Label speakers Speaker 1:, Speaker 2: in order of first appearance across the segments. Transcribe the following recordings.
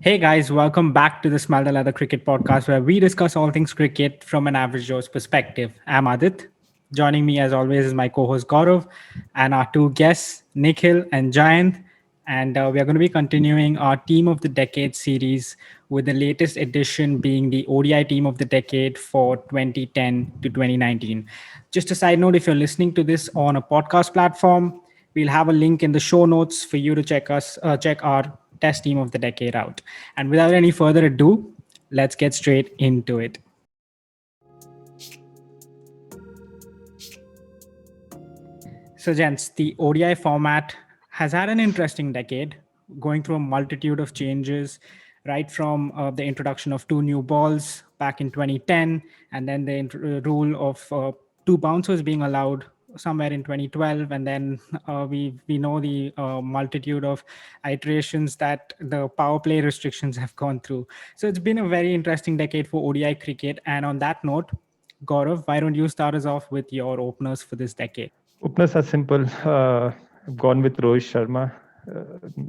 Speaker 1: Hey guys, welcome back to the Smell the Leather Cricket Podcast where we discuss all things cricket from an average Joe's perspective. I'm Adit. Joining me as always is my co-host Gaurav and our two guests, Nikhil and Jayant. And we are going to be continuing our Team of the Decade series with the latest edition being the ODI Team of the Decade for 2010 to 2019. Just a side note, if you're listening to this on a podcast platform, we'll have a link in the show notes for you to check our test team of the decade out. And without any further ado, let's get straight into it. So, gents, the ODI format has had an interesting decade, going through a multitude of changes, right from the introduction of two new balls back in 2010, and then the rule of two bouncers being allowed somewhere in 2012, and then we know the multitude of iterations that the power play restrictions have gone through. So it's been a very interesting decade for ODI cricket. And on that note, Gaurav, why don't you start us off with your openers for this decade?
Speaker 2: Openers are simple. I've gone with Rohit Sharma,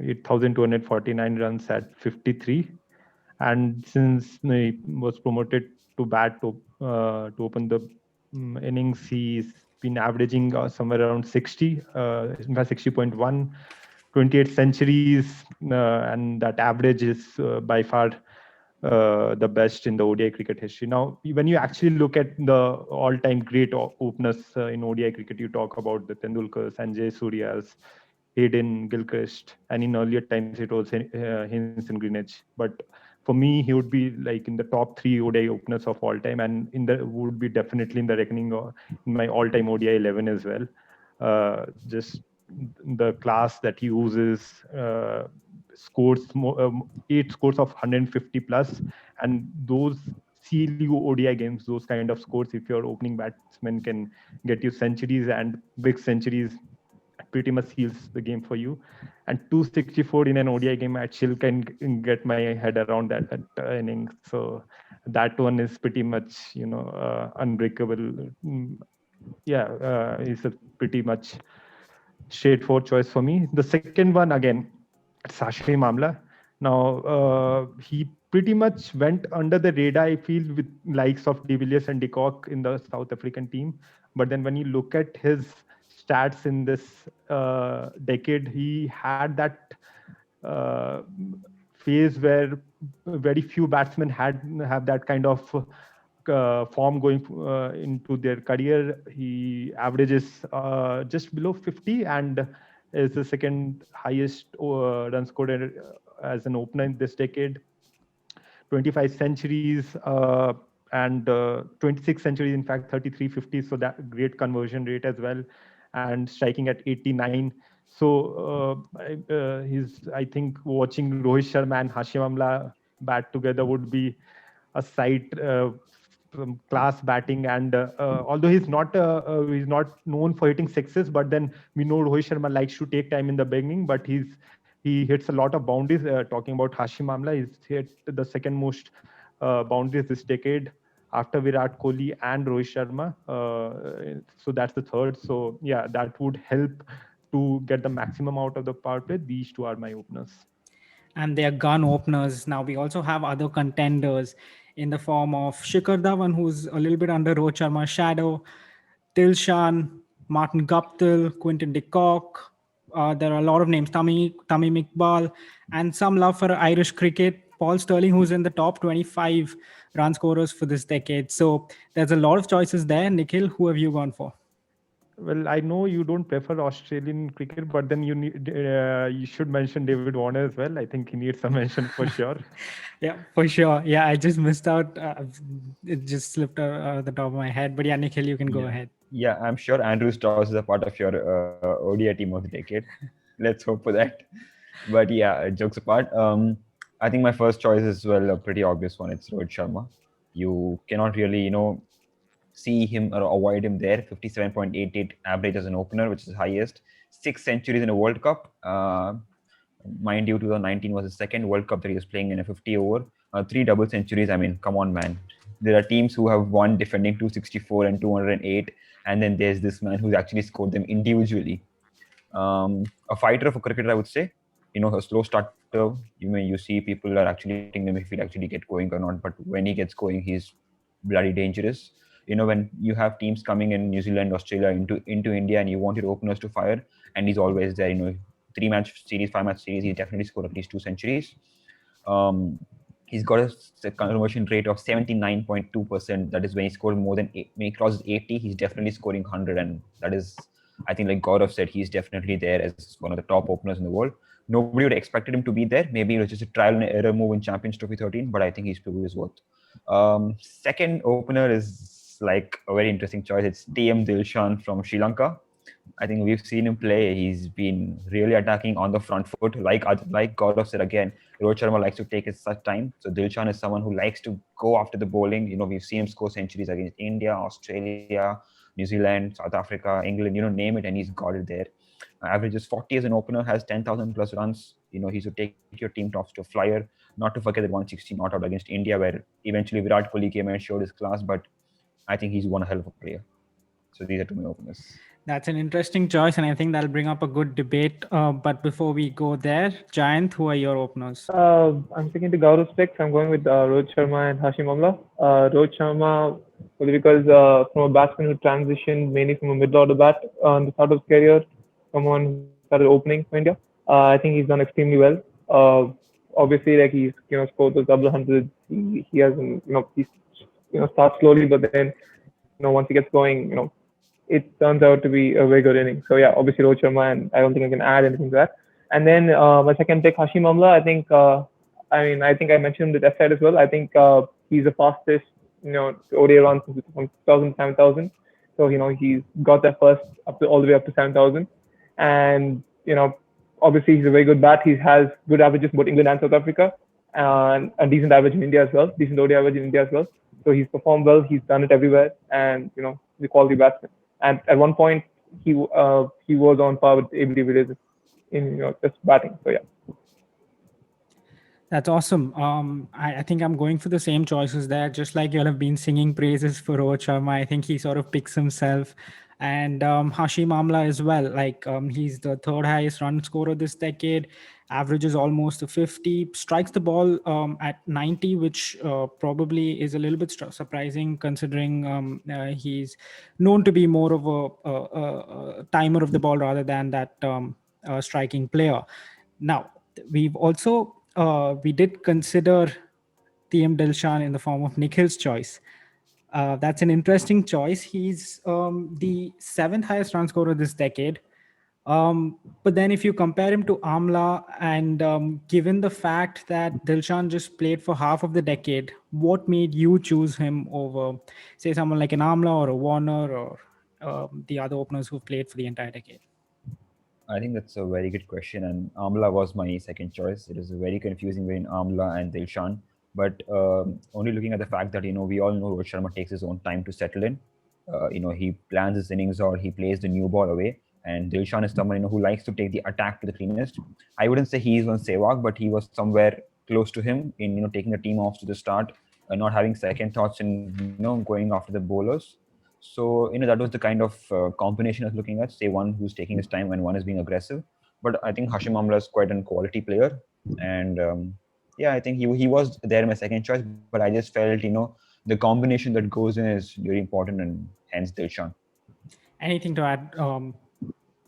Speaker 2: 8,249 runs at 53. And since he was promoted to bat to open the innings, he's been averaging somewhere around 60, in fact 60.1, 28 centuries, and that average is by far the best in the ODI cricket history. Now, when you actually look at the all-time great openers in ODI cricket, you talk about the Tendulkar, Sanjay Suryas, Hayden, Gilchrist, and in earlier times it was Hinson Greenwich. But for me, he would be like in the top three ODI openers of all time, and would be definitely in the reckoning in my all-time ODI 11 as well. Just the class that he uses, scores 8 scores of 150 plus, and those seal you ODI games. Those kind of scores, if your opening batsman can get you centuries and big centuries, pretty much seals the game for you. And 264 in an ODI game, I still can get my head around that inning. So that one is pretty much unbreakable. It's a pretty much straightforward choice for me. The second one, again, it's Hashim Amla. Now, he pretty much went under the radar, I feel, with likes of De Villiers and de Kock in the South African team. But then when you look at his stats in this decade, he had that phase where very few batsmen have that kind of form going into their career. He averages just below 50 and is the second highest run scorer as an opener in this decade. 25 centuries and 26 centuries, in fact 33 50, so that great conversion rate as well, and striking at 89. So he's, I think, watching Rohit Sharma and Hashim Amla bat together would be a sight, class batting. And although he's not known for hitting sixes, but then we know Rohit Sharma likes to take time in the beginning, but he hits a lot of boundaries. Talking about Hashim Amla, he's hit the second most boundaries this decade after Virat Kohli and Rohit Sharma. So that's the third. So yeah, that would help to get the maximum out of the power play. These two are my openers.
Speaker 1: And they are gun openers. Now we also have other contenders in the form of Shikhar Dhawan, who's a little bit under Rohit Sharma's shadow, Dilshan, Martin Guptill, Quinton de Kock. There are a lot of names, Tamim Iqbal, and some love for Irish cricket. Paul Sterling, who's in the top 25 run scorers for this decade. So there's a lot of choices there. Nikhil, who have you gone for?
Speaker 2: Well, I know you don't prefer Australian cricket, but then you should mention David Warner as well. I think he needs some mention for sure.
Speaker 1: Yeah, for sure. Yeah, I just missed out. It just slipped out of the top of my head. But yeah, Nikhil, you can go ahead.
Speaker 3: Yeah, I'm sure Andrew Strauss is a part of your ODI team of the decade. Let's hope for that. But yeah, jokes apart, I think my first choice is, well, a pretty obvious one. It's Rohit Sharma. You cannot really, see him or avoid him there. 57.88 average as an opener, which is highest. 6 centuries in a World Cup. Mind you, 2019 was his second World Cup that he was playing in a 50 over. 3 double centuries. I mean, come on, man. There are teams who have won defending 264 and 208. And then there's this man who's actually scored them individually. A fighter of a cricketer, I would say. a slow starter, you see people are actually doubting him if he'll actually get going or not. But when he gets going, he's bloody dangerous. When you have teams coming in New Zealand, Australia into India, and you want your openers to fire, and he's always there. 3-match series, 5-match series, he definitely scored at least 2 centuries. Um, he's got a conversion rate of 79.2%. That is when he scored more than when he crosses 80, he's definitely scoring 100, and that is, I think, like Gaurav said, he's definitely there as one of the top openers in the world. Nobody would have expected him to be there. Maybe it was just a trial and error move in Champions Trophy 13, but I think he's proved his worth. Second opener is like a very interesting choice. It's Dilshan from Sri Lanka. I think we've seen him play. He's been really attacking on the front foot. Like Gaurav said again, Rohit Sharma likes to take his time. So Dilshan is someone who likes to go after the bowling. We've seen him score centuries against India, Australia, New Zealand, South Africa, England, name it, and he's got it there. Averages 40 as an opener, has 10,000 plus runs. He should take your team tops to a flyer. Not to forget that 160 not out against India, where eventually Virat Kohli came and showed his class. But I think he's one hell of a player. So these are two my openers.
Speaker 1: That's an interesting choice, and I think that'll bring up a good debate. But before we go there, Giant, who are your openers?
Speaker 4: I'm sticking to Gaurav's picks. I'm going with Rohit Sharma and Hashim Amla. Rohit Sharma, only because from a batsman who transitioned mainly from a middle order bat on the start of his career, someone who started opening for India. I think he's done extremely well. Obviously, like he's scored those double hundreds. He hasn't he's starts slowly, but then once he gets going, it turns out to be a very good inning. So yeah, obviously Rohit Sharma, and I don't think I can add anything to that. And then my second pick, Hashim Amla. I think I mentioned him the left side as well. I think he's the fastest, ODI runs from 2,000 to 7,000. So he's got that first all the way up to 7,000, and obviously he's a very good bat. He has good averages in both England and South Africa, and a decent average in India as well, decent ODI average in India as well. So he's performed well. He's done it everywhere, and he's a quality batsman. And at one point, he was on par with ABD Villiers in just batting. So yeah.
Speaker 1: That's awesome. I think I'm going for the same choices there. Just like you all have been singing praises for Rohit Sharma, I think he sort of picks himself. And Hashim Amla as well. He's the third highest run scorer this decade, averages almost to 50, strikes the ball at 90, which probably is a little bit surprising considering he's known to be more of a timer of the ball rather than that striking player. Now, we've also we did consider TM Dilshan in the form of Nikhil's choice. That's an interesting choice. He's the seventh highest run scorer this decade. But then if you compare him to Amla, and given the fact that Dilshan just played for half of the decade, what made you choose him over, say, someone like an Amla or a Warner or the other openers who've played for the entire decade?
Speaker 3: I think that's a very good question, and Amla was my second choice. It is very confusing between Amla and Dilshan, but only looking at the fact that we all know Rohit Sharma takes his own time to settle in. He plans his innings or he plays the new ball away, and Dilshan is someone who likes to take the attack to the cleanest. I wouldn't say he is on C&Wk, but he was somewhere close to him in taking the team off to the start, not having second thoughts, and going after the bowlers. So that was the kind of combination I was looking at. Say one who's taking his time and one is being aggressive. But I think Hashim Amla is quite a quality player, and I think he was there in my second choice. But I just felt the combination that goes in is very important, and hence Dilshan.
Speaker 1: Anything to add,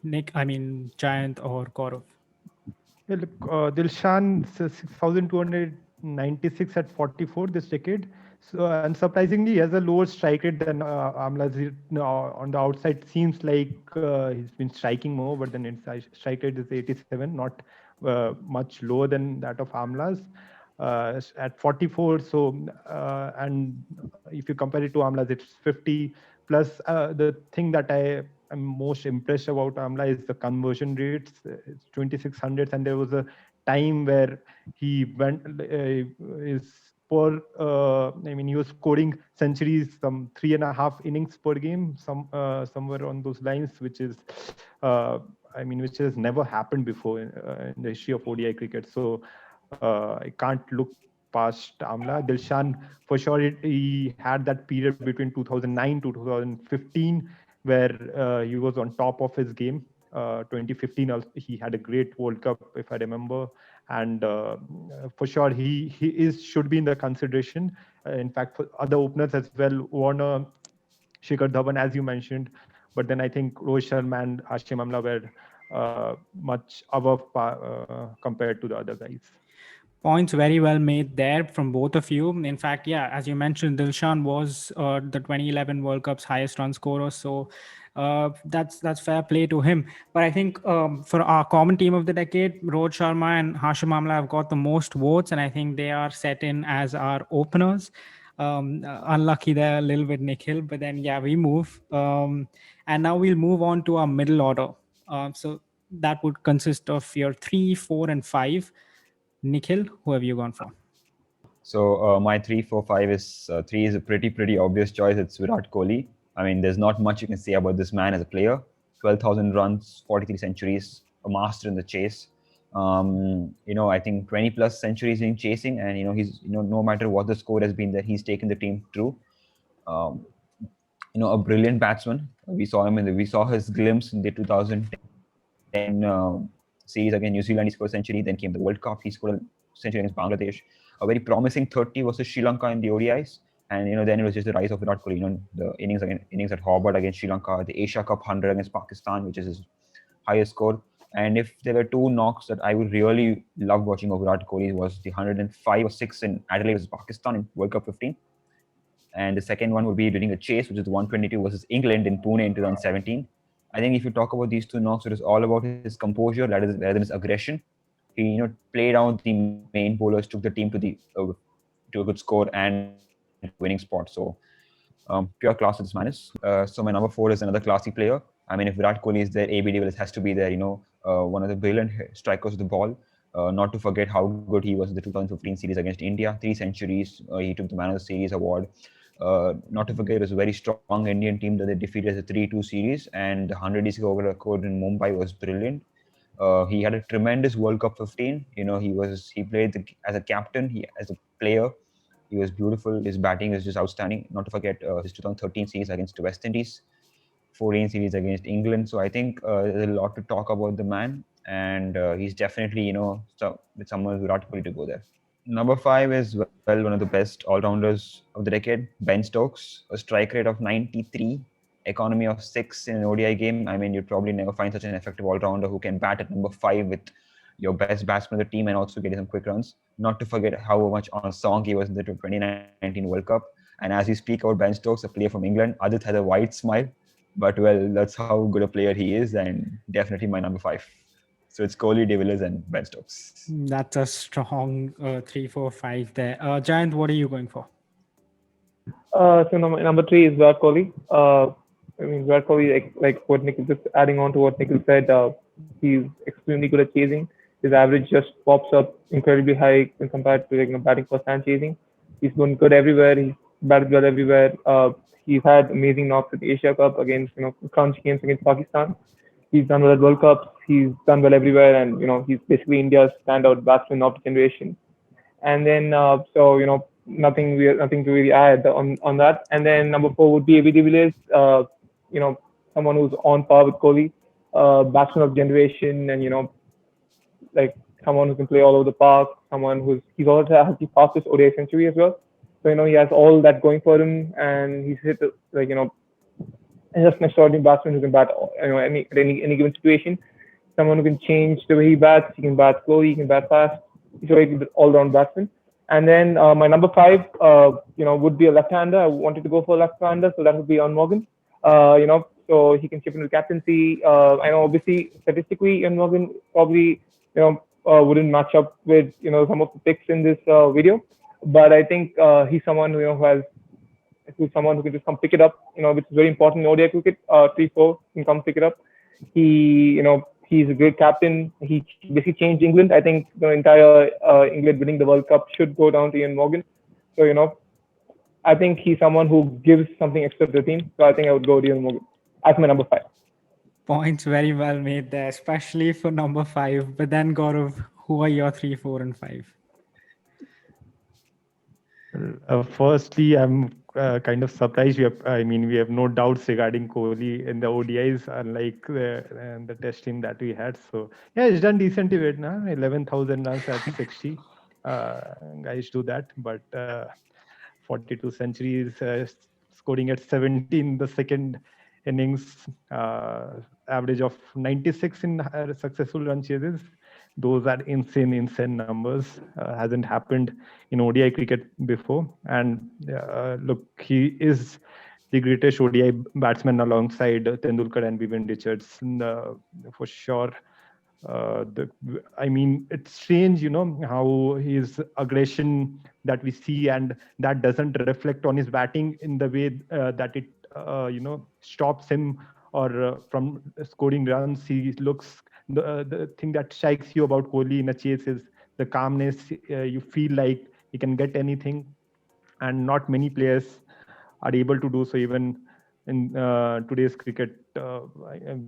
Speaker 1: Nick? I mean, Giant or Gaurav?
Speaker 2: Yeah, look, Dilshan 6,296 at 44 this decade. So, unsurprisingly, he has a lower strike rate than Amla's. On the outside, seems like he's been striking more, but then its strike rate is 87, not much lower than that of Amla's. At 44, so and if you compare it to Amla's, it's 50 plus. The thing that I'm most impressed about Amla is the conversion rates. It's 2600, and there was a time where he went is per. He was scoring centuries, some 3.5 innings per game, somewhere on those lines, which is, which has never happened before in the history of ODI cricket. So I can't look past Amla. Dilshan, for sure, he had that period between 2009 to 2015 where he was on top of his game. 2015, he had a great World Cup, if I remember, and for sure he should be in the consideration. In fact, for other openers as well, Warner, Shikhar Dhawan, as you mentioned, but then I think Rohit Sharma and Hashim Amla were much above compared to the other guys.
Speaker 1: Points very well made there from both of you. In fact, yeah, as you mentioned, Dilshan was the 2011 World Cup's highest run scorer, so that's fair play to him. But I think for our common team of the decade, Rohit Sharma and Hashim Amla have got the most votes, and I think they are set in as our openers. Unlucky there a little bit, Nikhil, but then yeah, we move. And now we'll move on to our middle order. So that would consist of your 3, 4, and 5. Nikhil, who have you gone for?
Speaker 3: So my 3, 4, 5 is 3 is a pretty obvious choice. It's Virat Kohli. I mean, there's not much you can say about this man as a player. 12,000 runs, 43 centuries, a master in the chase. I think 20 plus centuries in chasing, and he's no matter what the score has been, that he's taken the team through. A brilliant batsman. We saw his glimpse in the 2010 series against New Zealand. He scored a century. Then came the World Cup. He scored a century against Bangladesh. A very promising 30 versus Sri Lanka in the ODIs. And then it was just the rise of Virat Kohli. The innings at Hobart against Sri Lanka, the Asia Cup 100 against Pakistan, which is his highest score. And if there were two knocks that I would really love watching of Virat Kohli, was the 105 or 6 in Adelaide versus Pakistan in World Cup 15. And the second one would be during a chase, which is the 122 versus England in Pune in 2017. I think if you talk about these two knocks, it is all about his composure rather than his aggression. He played out the main bowlers, took the team to a good score and winning spot. So pure class of this man is. So my number 4 is another classy player. I mean, if Virat Kohli is there, AB de Villiers has to be there. One of the brilliant strikers of the ball. Not to forget how good he was in the 2015 series against India. 3 centuries. He took the Man of the Series award. Not to forget, it was a very strong Indian team that they defeated as a 3-2 series, and the 100 over record in Mumbai was brilliant. He had a tremendous World Cup 15. He played as a captain, as a player. He was beautiful. His batting was just outstanding. Not to forget his 2013 series against the West Indies, 14 series against England. So I think there's a lot to talk about the man, and he's definitely with someone Virat Kohli to go there. Number 5 is one of the best all-rounders of the decade, Ben Stokes. A strike rate of 93, economy of 6 in an ODI game. I mean, you'd probably never find such an effective all-rounder who can bat at number 5 with your best batsman of the team and also get some quick runs. Not to forget how much on song he was in the 2019 World Cup. And as we speak about Ben Stokes, a player from England, Adit has a wide smile. But well, that's how good a player he is, and definitely my number 5. So it's Kohli, de Villiers, and Ben Stokes.
Speaker 1: That's a strong 3, 4, 5 there. Jayant, what are you going for?
Speaker 4: So number 3 is Virat Kohli. Virat Kohli, like what Nikhil, just adding on to what Nikhil said, he's extremely good at chasing. His average just pops up incredibly high when compared to batting first and chasing. He's been good everywhere. He's batted well everywhere. He's had amazing knocks at the Asia Cup against crunch games against Pakistan. He's done well at World Cups. He's done well everywhere, and he's basically India's standout batsman of the generation. And then nothing to really add on that. And then number 4 would be AB de Villiers. Someone who's on par with Kohli, batsman of generation, and like someone who can play all over the park. He's also has the fastest ODI century as well. So he has all that going for him, and he's hit he's just an extraordinary batsman who can bat any given situation. Someone who can change the way he bats. He can bat slowly, he can bat fast. He's a very good all-round batsman. And then my number 5, would be a left-hander. I wanted to go for a left-hander, so that would be Ian Morgan. So he can chip into the captaincy. I know obviously statistically Ian Morgan probably wouldn't match up with some of the picks in this video, but I think he's someone who's someone who can just come pick it up, which is very important in ODI cricket. 3-4 can come pick it up. He's a great captain. He basically changed England. I think the entire England winning the World Cup should go down to Ian Morgan. So I think he's someone who gives something extra to the team. So I think I would go to Ian Morgan as my number 5.
Speaker 1: Points very well made there, especially for number 5. But then Gaurav, who are your 3, 4, and 5?
Speaker 2: Firstly, I'm kind of surprised. We have no doubts regarding Kohli in the ODIs, unlike the test team that we had. So yeah, he's done decent to it now. 11,000 runs at 60. Guys do that, but 42 centuries, scoring at 17 the second innings, average of 96 in successful run chases. Those are insane numbers. Hasn't happened in ODI cricket before. And look, he is the greatest ODI batsman alongside Tendulkar and Vivian Richards, for sure. It's strange, how his aggression that we see, and that doesn't reflect on his batting in the way that it, stops him or from scoring runs. He looks, the thing that strikes you about Kohli in a chase is the calmness. You feel like he can get anything, and not many players are able to do so. Even in today's cricket,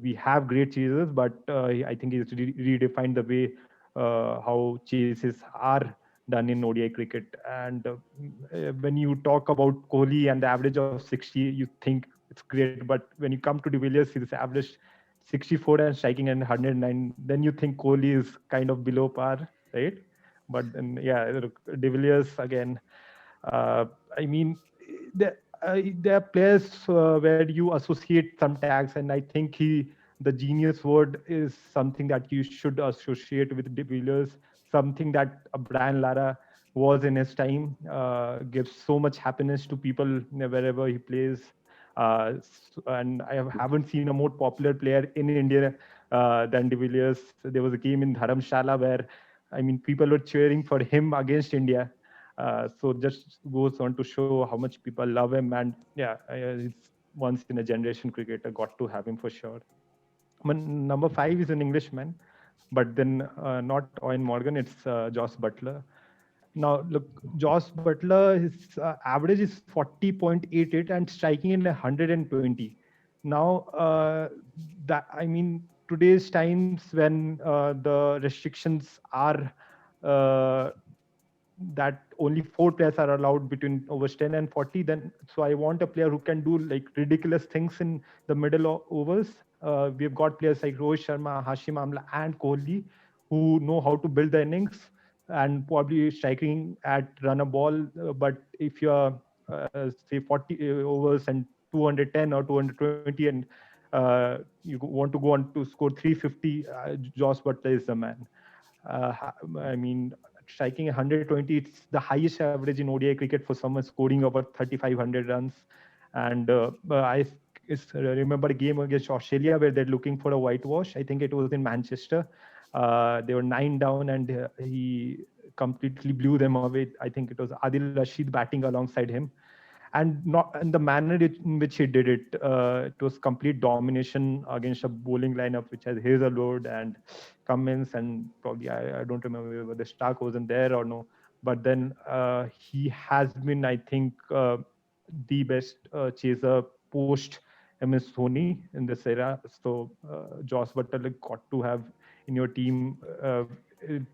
Speaker 2: we have great chasers, but I think he's redefined the way how chases are done in ODI cricket. And when you talk about Kohli and the average of 60, you think it's great, but when you come to De Villiers, he's averaged 64 and striking and 109. Then you think Kohli is kind of below par, right? But then, yeah, De Villiers again. Uh, I mean, there are players where you associate some tags, and I think the genius word is something that you should associate with De Villiers, something that Brian Lara was in his time. Gives so much happiness to people wherever he plays. And I haven't seen a more popular player in India than De Villiers. There was a game in Dharamshala where, people were cheering for him against India. So just goes on to show how much people love him. And yeah, he's once in a generation cricketer. Got to have him for sure. Number 5 is an Englishman, but then not Owen Morgan. It's Jos Buttler. Now, look, Jos Buttler, his average is 40.88 and striking in 120. Now, today's times when the restrictions are that only 4 players are allowed between overs 10 and 40, then so I want a player who can do like ridiculous things in the middle overs. We've got players like Rohit Sharma, Hashim Amla, and Kohli who know how to build the innings and probably striking at run a ball. But if you're say 40 overs and 210 or 220 and you want to go on to score 350, Jos Buttler is the man. Striking 120, it's the highest average in ODI cricket for someone scoring over 3,500 runs. And I remember a game against Australia where they're looking for a whitewash. I think it was in Manchester. They were 9 down and he completely blew them away. I think it was Adil Rashid batting alongside him. And the manner in which he did it, it was complete domination against a bowling lineup which has Hazelwood and Cummins, and probably I don't remember whether Starc wasn't there or no. But then he has been, I think, the best chaser post MS Dhoni in this era. So Jos Buttler got to have in your team.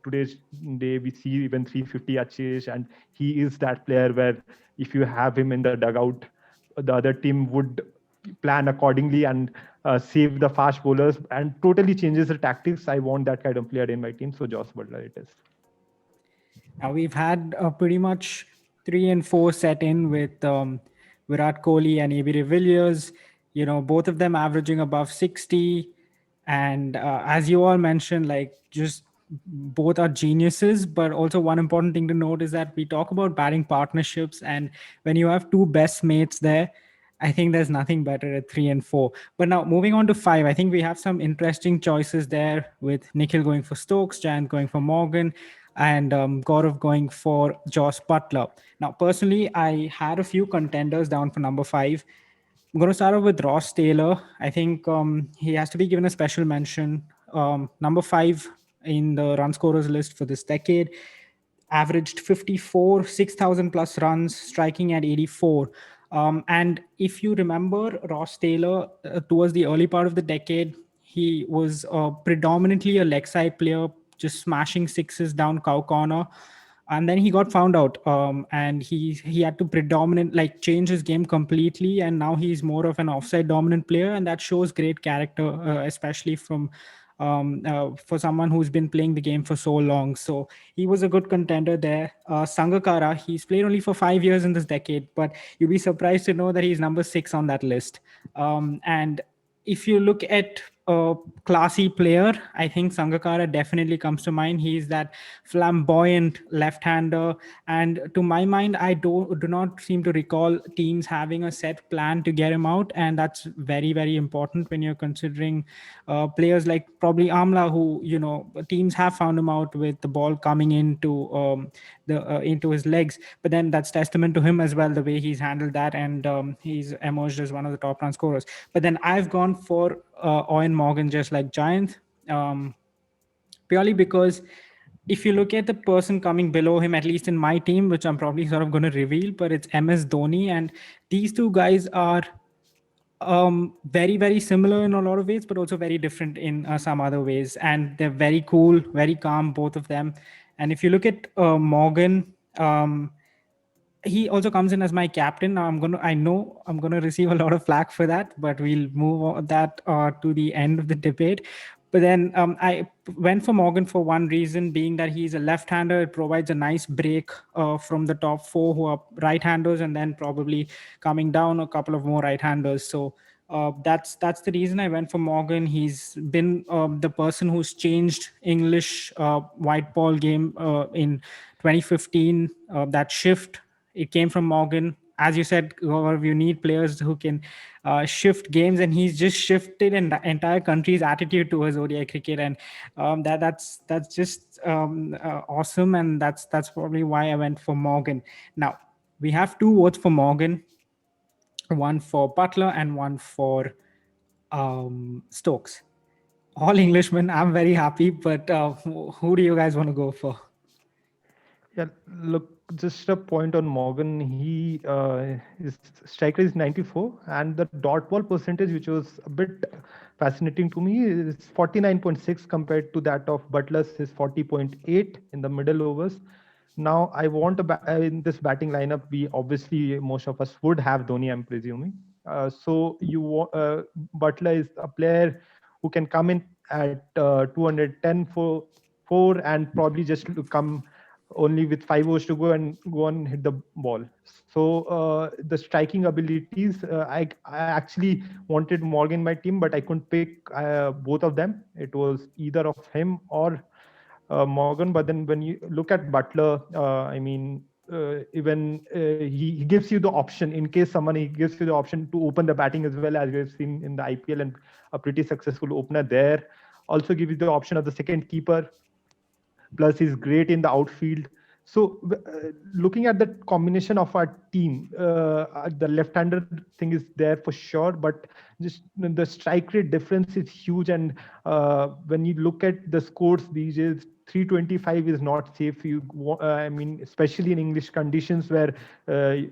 Speaker 2: Today's day, we see even 350 chase, and he is that player where if you have him in the dugout, the other team would plan accordingly and save the fast bowlers and totally changes the tactics. I want that kind of player in my team. So Jos Buttler it is.
Speaker 1: Now we've had pretty much 3 and 4 set in with Virat Kohli and AB de Villiers. Both of them averaging above 60. And as you all mentioned, like just both are geniuses. But also one important thing to note is that we talk about batting partnerships, and when you have 2 best mates there, I think there's nothing better at 3 and 4. But now moving on to 5, I think we have some interesting choices there with Nikhil going for Stokes, Jan going for Morgan, and Gaurav going for Jos Buttler. Now, personally, I had a few contenders down for number 5. I'm going to start off with Ross Taylor. I think he has to be given a special mention. Number 5 in the run scorers list for this decade. Averaged 54, 6,000 plus runs, striking at 84. And if you remember Ross Taylor, towards the early part of the decade, he was predominantly a leg side player, just smashing sixes down cow corner. and then he got found out, and he had to predominant like change his game completely, and now he's more of an offside dominant player, and that shows great character, especially from for someone who's been playing the game for so long. So he was a good contender there. Sangakkara, he's played only for 5 years in this decade, but you'll be surprised to know that he's number 6 on that list. And if you look at a classy player, I think Sangakkara definitely comes to mind. He's that flamboyant left-hander, and to my mind, I do not seem to recall teams having a set plan to get him out, and that's very very important when you're considering players like probably Amla, who teams have found him out with the ball coming into his legs. But then that's testament to him as well, the way he's handled that, and he's emerged as one of the top run scorers. But then I've gone for Owen Morgan, just like Giant, purely because if you look at the person coming below him, at least in my team, which I'm probably sort of going to reveal, but it's MS Dhoni, and these two guys are very very similar in a lot of ways, but also very different in some other ways, and they're very cool, very calm, both of them. And if you look at Morgan, he also comes in as my captain. Now I know I'm gonna receive a lot of flack for that, but we'll move on that to the end of the debate. But then I went for Morgan for one reason, being that he's a left-hander. It provides a nice break from the top four who are right-handers, and then probably coming down a couple of more right-handers. So that's the reason I went for Morgan. He's been the person who's changed English white ball game in 2015. That shift, it came from Morgan. As you said, Gaurav, you need players who can shift games, and he's just shifted an entire country's attitude towards ODI cricket, and that's just awesome, and that's probably why I went for Morgan. Now we have 2 votes for Morgan, one for Butler and one for Stokes. All Englishmen. I'm very happy, but who do you guys want to go for?
Speaker 2: Yeah, look, just a point on Morgan. His strike rate is 94, and the dot ball percentage, which was a bit fascinating to me, is 49.6 compared to that of Butler's is 40.8 in the middle overs. Now, I want in this batting lineup, we obviously most of us would have Dhoni, I'm presuming. So Butler is a player who can come in at 210 for 4 and probably just come only with 5 overs to go and hit the ball. So the striking abilities, I actually wanted Morgan in my team, but I couldn't pick both of them. It was either of him or Morgan. But then when you look at Butler, even he gives you the option in case he gives you the option to open the batting as well, as we have seen in the IPL, and a pretty successful opener there. Also give you the option of the second keeper. Plus, he's great in the outfield. So, looking at the combination of our team, the left-hander thing is there for sure, but just the strike rate difference is huge. And when you look at the scores these days, 325 is not safe. Especially in English conditions where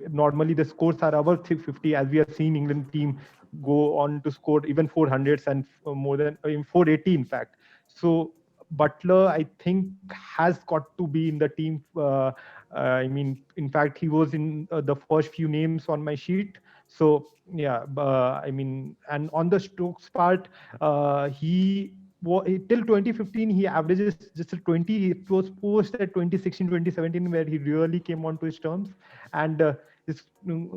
Speaker 2: normally the scores are above 350, as we have seen England team go on to score even 400s and more than 480, in fact. So Butler, I think, has got to be in the team. In fact, he was in the first few names on my sheet. So, yeah, and on the Stokes part, till 2015, he averages just a 20. It was post at 2016, 2017, where he really came onto his terms. And he's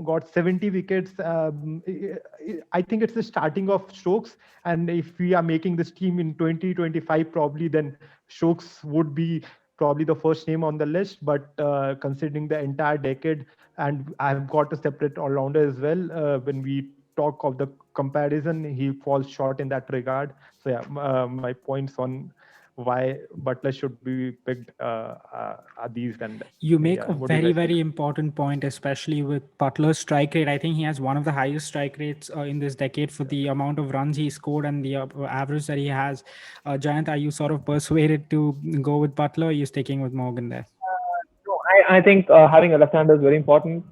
Speaker 2: got 70 wickets. I think it's the starting of Stokes. And if we are making this team in 2025, probably then Stokes would be probably the first name on the list. But considering the entire decade, and I've got a separate all-rounder as well, when we talk of the comparison, he falls short in that regard. So yeah, my points on why Butler should be picked are these. And
Speaker 1: you make a very very important point, especially with Butler's strike rate. I think he has one of the highest strike rates in this decade for the amount of runs he scored and the average that he has. Giant, are you sort of persuaded to go with Butler, or are you sticking with Morgan there?
Speaker 4: No, I think having a left-hander is very important.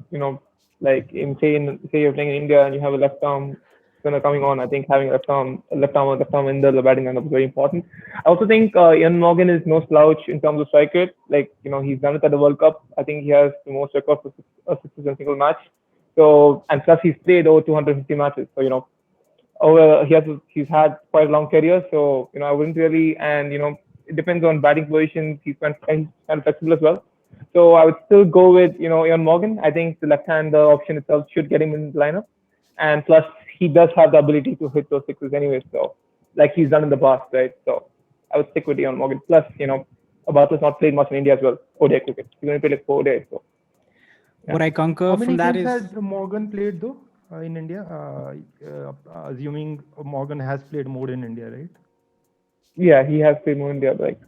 Speaker 4: Like say you're playing in India and you have a left arm spinner coming on, I think having left arm in the batting lineup is very important. I also think Ian Morgan is no slouch in terms of strike rate. Like, he's done it at the World Cup. I think he has the most record for sixes in a single match. So, and plus he's played over 250 matches. So, he's had quite a long career. So, I wouldn't really, and it depends on batting positions. He's kind of flexible as well. So I would still go with Ian Morgan. I think the left-hander option itself should get him in the lineup, and plus he does have the ability to hit those sixes anyway. So like he's done in the past, right? So I would stick with Ian Morgan. Plus, Butler's not played much in India as well. ODI cricket. He's going to play like 4 days. So
Speaker 1: yeah. What I concur
Speaker 2: How many
Speaker 1: from that
Speaker 2: games
Speaker 1: is
Speaker 2: has Morgan played though in India? Assuming Morgan has played more in India, right?
Speaker 4: Yeah, he has played more in India. Like,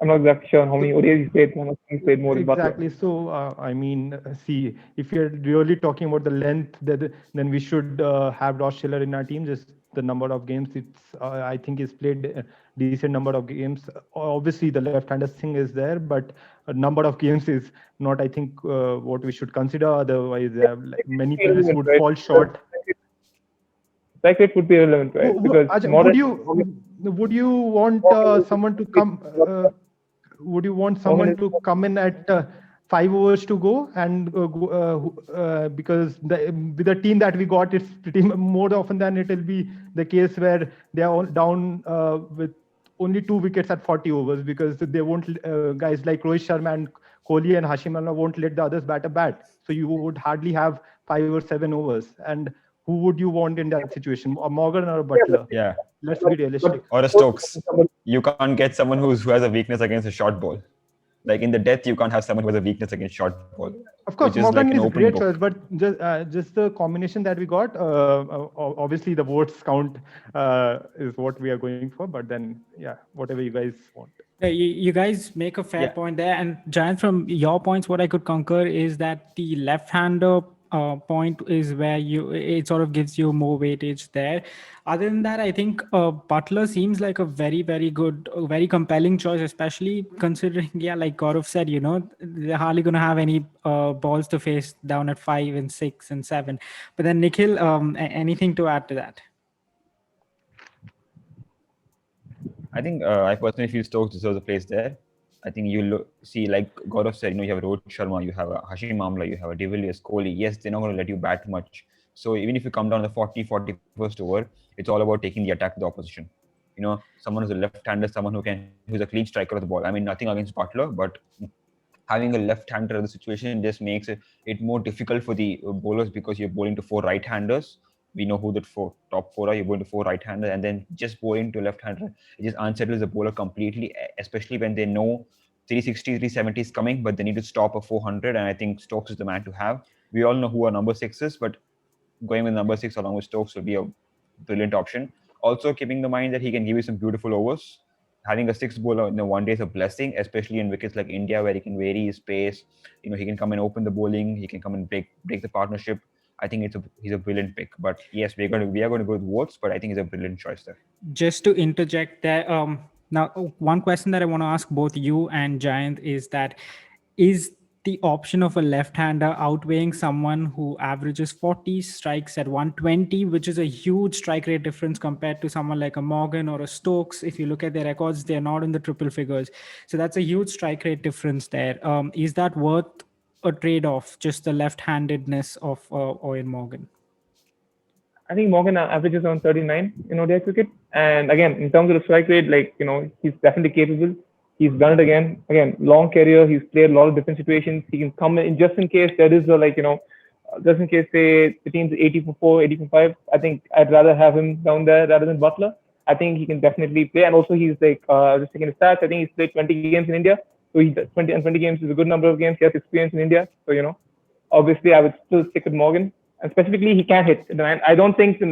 Speaker 4: I'm not exactly sure how many ODIs he's played. He's played more than Butler.
Speaker 2: Exactly. So, see, if you're really talking about the length, then we should have Ross Schiller in our team. Just the number of games, I think he's played a decent number of games. Obviously, the left-hander thing is there, but a number of games is not, I think, what we should consider. Otherwise, many players would fall short.
Speaker 4: Strike rate would be irrelevant, right? Because
Speaker 2: would you want someone to come? Would you want someone to come in at 5 overs to go and because with the team that we got, it's pretty more often than it will be the case where they are down with only 2 wickets at 40 overs because they won't guys like Rohit Sharma and Kohli and Hashim Amla won't let the others bat a bat. So you would hardly have 5 or 7 overs. And who would you want in that situation? A Morgan or a Butler?
Speaker 3: Yeah.
Speaker 2: Let's be realistic.
Speaker 3: Or a Stokes. You can't get someone who has a weakness against a short ball. Like in the death, you can't have someone who has a weakness against short ball.
Speaker 2: Of course, Morgan is a great choice, but just the combination that we got, obviously the votes count is what we are going for. But then, yeah, whatever you guys want.
Speaker 1: You guys make a fair point there. And Giant, from your points, what I could concur is that the left-hander point is where it sort of gives you more weightage there. Other than that, I think Butler seems like a very, very good, very compelling choice, especially considering, like Gaurav said, they're hardly going to have any balls to face down at 5 and 6 and 7. But then Nikhil, anything to add to that?
Speaker 3: I think I personally feel Stokes deserves a place there. I think you see, like Gaurav said, you have Rohit Sharma, you have a Hashim Amla, you have a Villiers, Kohli. Yes, they're not going to let you bat much. So even if you come down the 41st over, it's all about taking the attack to the opposition. Someone who's a left-hander, someone who's a clean striker of the ball. I mean, nothing against Butler, but having a left-hander in the situation just makes it more difficult for the bowlers because you're bowling to 4 right-handers. We know who the top 4 are. You're going to 4 right-handers, and then just bowling to left-hander, it just unsettles the bowler completely, especially when they know 360, 370 is coming, but they need to stop a 400, and I think Stokes is the man to have. We all know who our number 6 is, but going with number 6 along with Stokes would be a brilliant option. Also, keeping in mind that he can give you some beautiful overs. Having a 6th bowler in the one day is a blessing, especially in wickets like India, where he can vary his pace. He can come and open the bowling. He can come and break the partnership. I think he's a brilliant pick. But yes, we are going to go with votes, but I think he's a brilliant choice there.
Speaker 1: Just to interject there, now one question that I want to ask both you and Giant is that is the option of a left-hander outweighing someone who averages 40 strikes at 120, which is a huge strike rate difference compared to someone like a Morgan or a Stokes. If you look at their records, they're not in the triple figures. So that's a huge strike rate difference there. Is that worth a trade-off, just the left-handedness of Ian Morgan?
Speaker 4: I think Morgan averages around 39 in ODI cricket. And again, in terms of the strike rate, he's definitely capable. He's done it again. Again, long career. He's played a lot of different situations. He can come in just in case there is just in case say the team's 80 for 4, 80 for 5. I think I'd rather have him down there rather than Butler. I think he can definitely play. And also he's just taking his stats. I think he's played 20 games in India. So 20 games is a good number of games. He has experience in India. So, obviously I would still stick with Morgan. And specifically, he can hit. I don't think the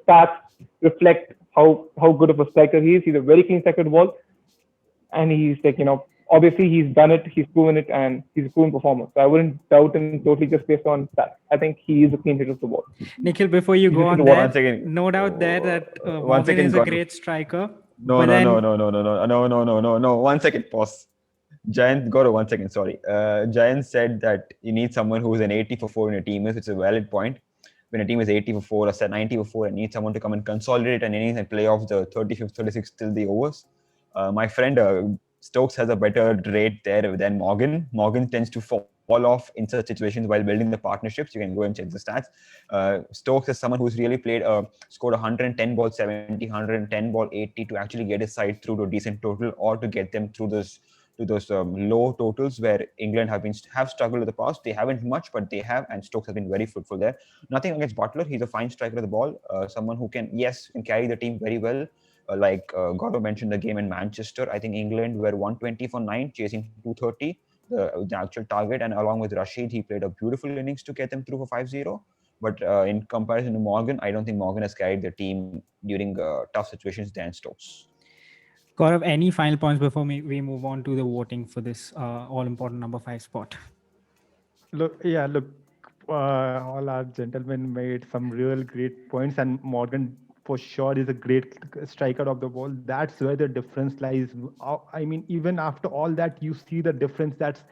Speaker 4: stats reflect how good of a striker he is. He's a very clean striker of the ball. And he's obviously he's done it, he's proven it, and he's a proven performer. So I wouldn't doubt him totally just based on stats. I think he is a clean hitter of the ball.
Speaker 1: Nikhil, before you go on there, no doubt there that Morgan is a great striker.
Speaker 3: No. 1 second, pause. Giant, Gaurav, 1 second, sorry. Giant said that you need someone who's an 80 for 4 in a team. It's a valid point. when a team is 80 for 4 or 90 for 4 and needs someone to come and consolidate an innings and play off the 35th, 36th till the overs. My friend Stokes has a better rate there than Morgan. Morgan tends to fall off in such situations while building the partnerships. You can go and check the stats. Stokes is someone who's really scored 110 ball 70, 110 ball 80 to actually get his side through to a decent total or to get them through those low totals where England have struggled in the past. They haven't much, but they have, and Stokes has been very fruitful there. Nothing against Butler. He's a fine striker of the ball. Someone who can carry the team very well. Gaurav mentioned the game in Manchester. I think England were 120 for 9, chasing 230, the actual target. And along with Rashid, he played a beautiful innings to get them through for 5-0. But in comparison to Morgan, I don't think Morgan has carried the team during tough situations than Stokes.
Speaker 1: Gaurav, any final points before we move on to the voting for this all-important number 5 spot?
Speaker 2: Look, all our gentlemen made some real great points, and Morgan for sure is a great striker of the ball. That's where the difference lies. I mean, even after all that, you see the difference. That's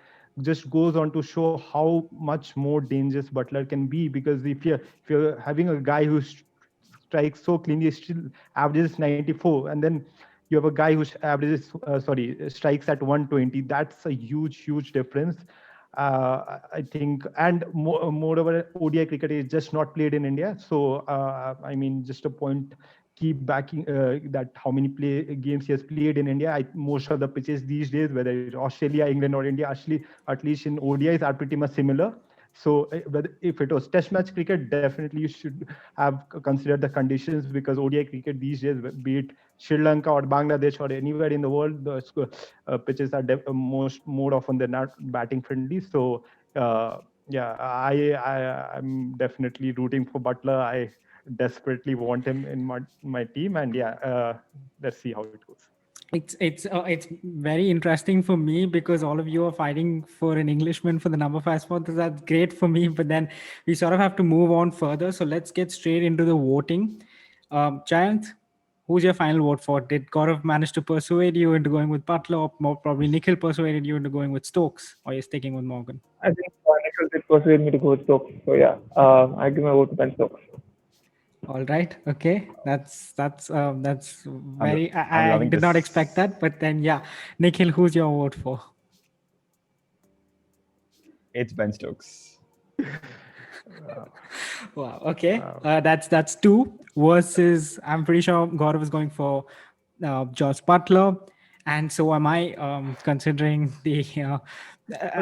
Speaker 2: just goes on to show how much more dangerous Butler can be. Because if you're having a guy who strikes so cleanly, still averages 94, and then you have a guy who strikes at 120. That's a huge difference. I think, and moreover, ODI cricket is just not played in India. So, I mean, just a point, keep backing that how many games he has played in India. Most of the pitches these days, whether it's Australia, England, or India, actually, at least in ODIs, are pretty much similar. So if it was test match cricket, definitely you should have considered the conditions, because ODI cricket these days, be it Sri Lanka or Bangladesh or anywhere in the world, the pitches are more often than not batting friendly. So I'm definitely rooting for Butler. I desperately want him in my team, and let's see how it goes.
Speaker 1: It's very interesting for me because all of you are fighting for an Englishman for the number 5 spot. That's great for me, but then we sort of have to move on further. So let's get straight into the voting. Jayant, who's your final vote for? Did Gaurav manage to persuade you into going with Butler, or more probably Nikhil persuaded you into going with Stokes, or you're sticking with Morgan?
Speaker 4: I think Nikhil did persuade me to go with Stokes. So yeah, I give my vote to Ben Stokes.
Speaker 1: All right. Okay. That's very.
Speaker 3: I'm
Speaker 1: I
Speaker 3: loving
Speaker 1: did not
Speaker 3: this.
Speaker 1: expect that, but then Nikhil, who's your vote for?
Speaker 3: It's Ben Stokes.
Speaker 1: Wow. Okay. That's 2 versus. I'm pretty sure Gaurav is going for Jos Buttler, and so am I. Considering the.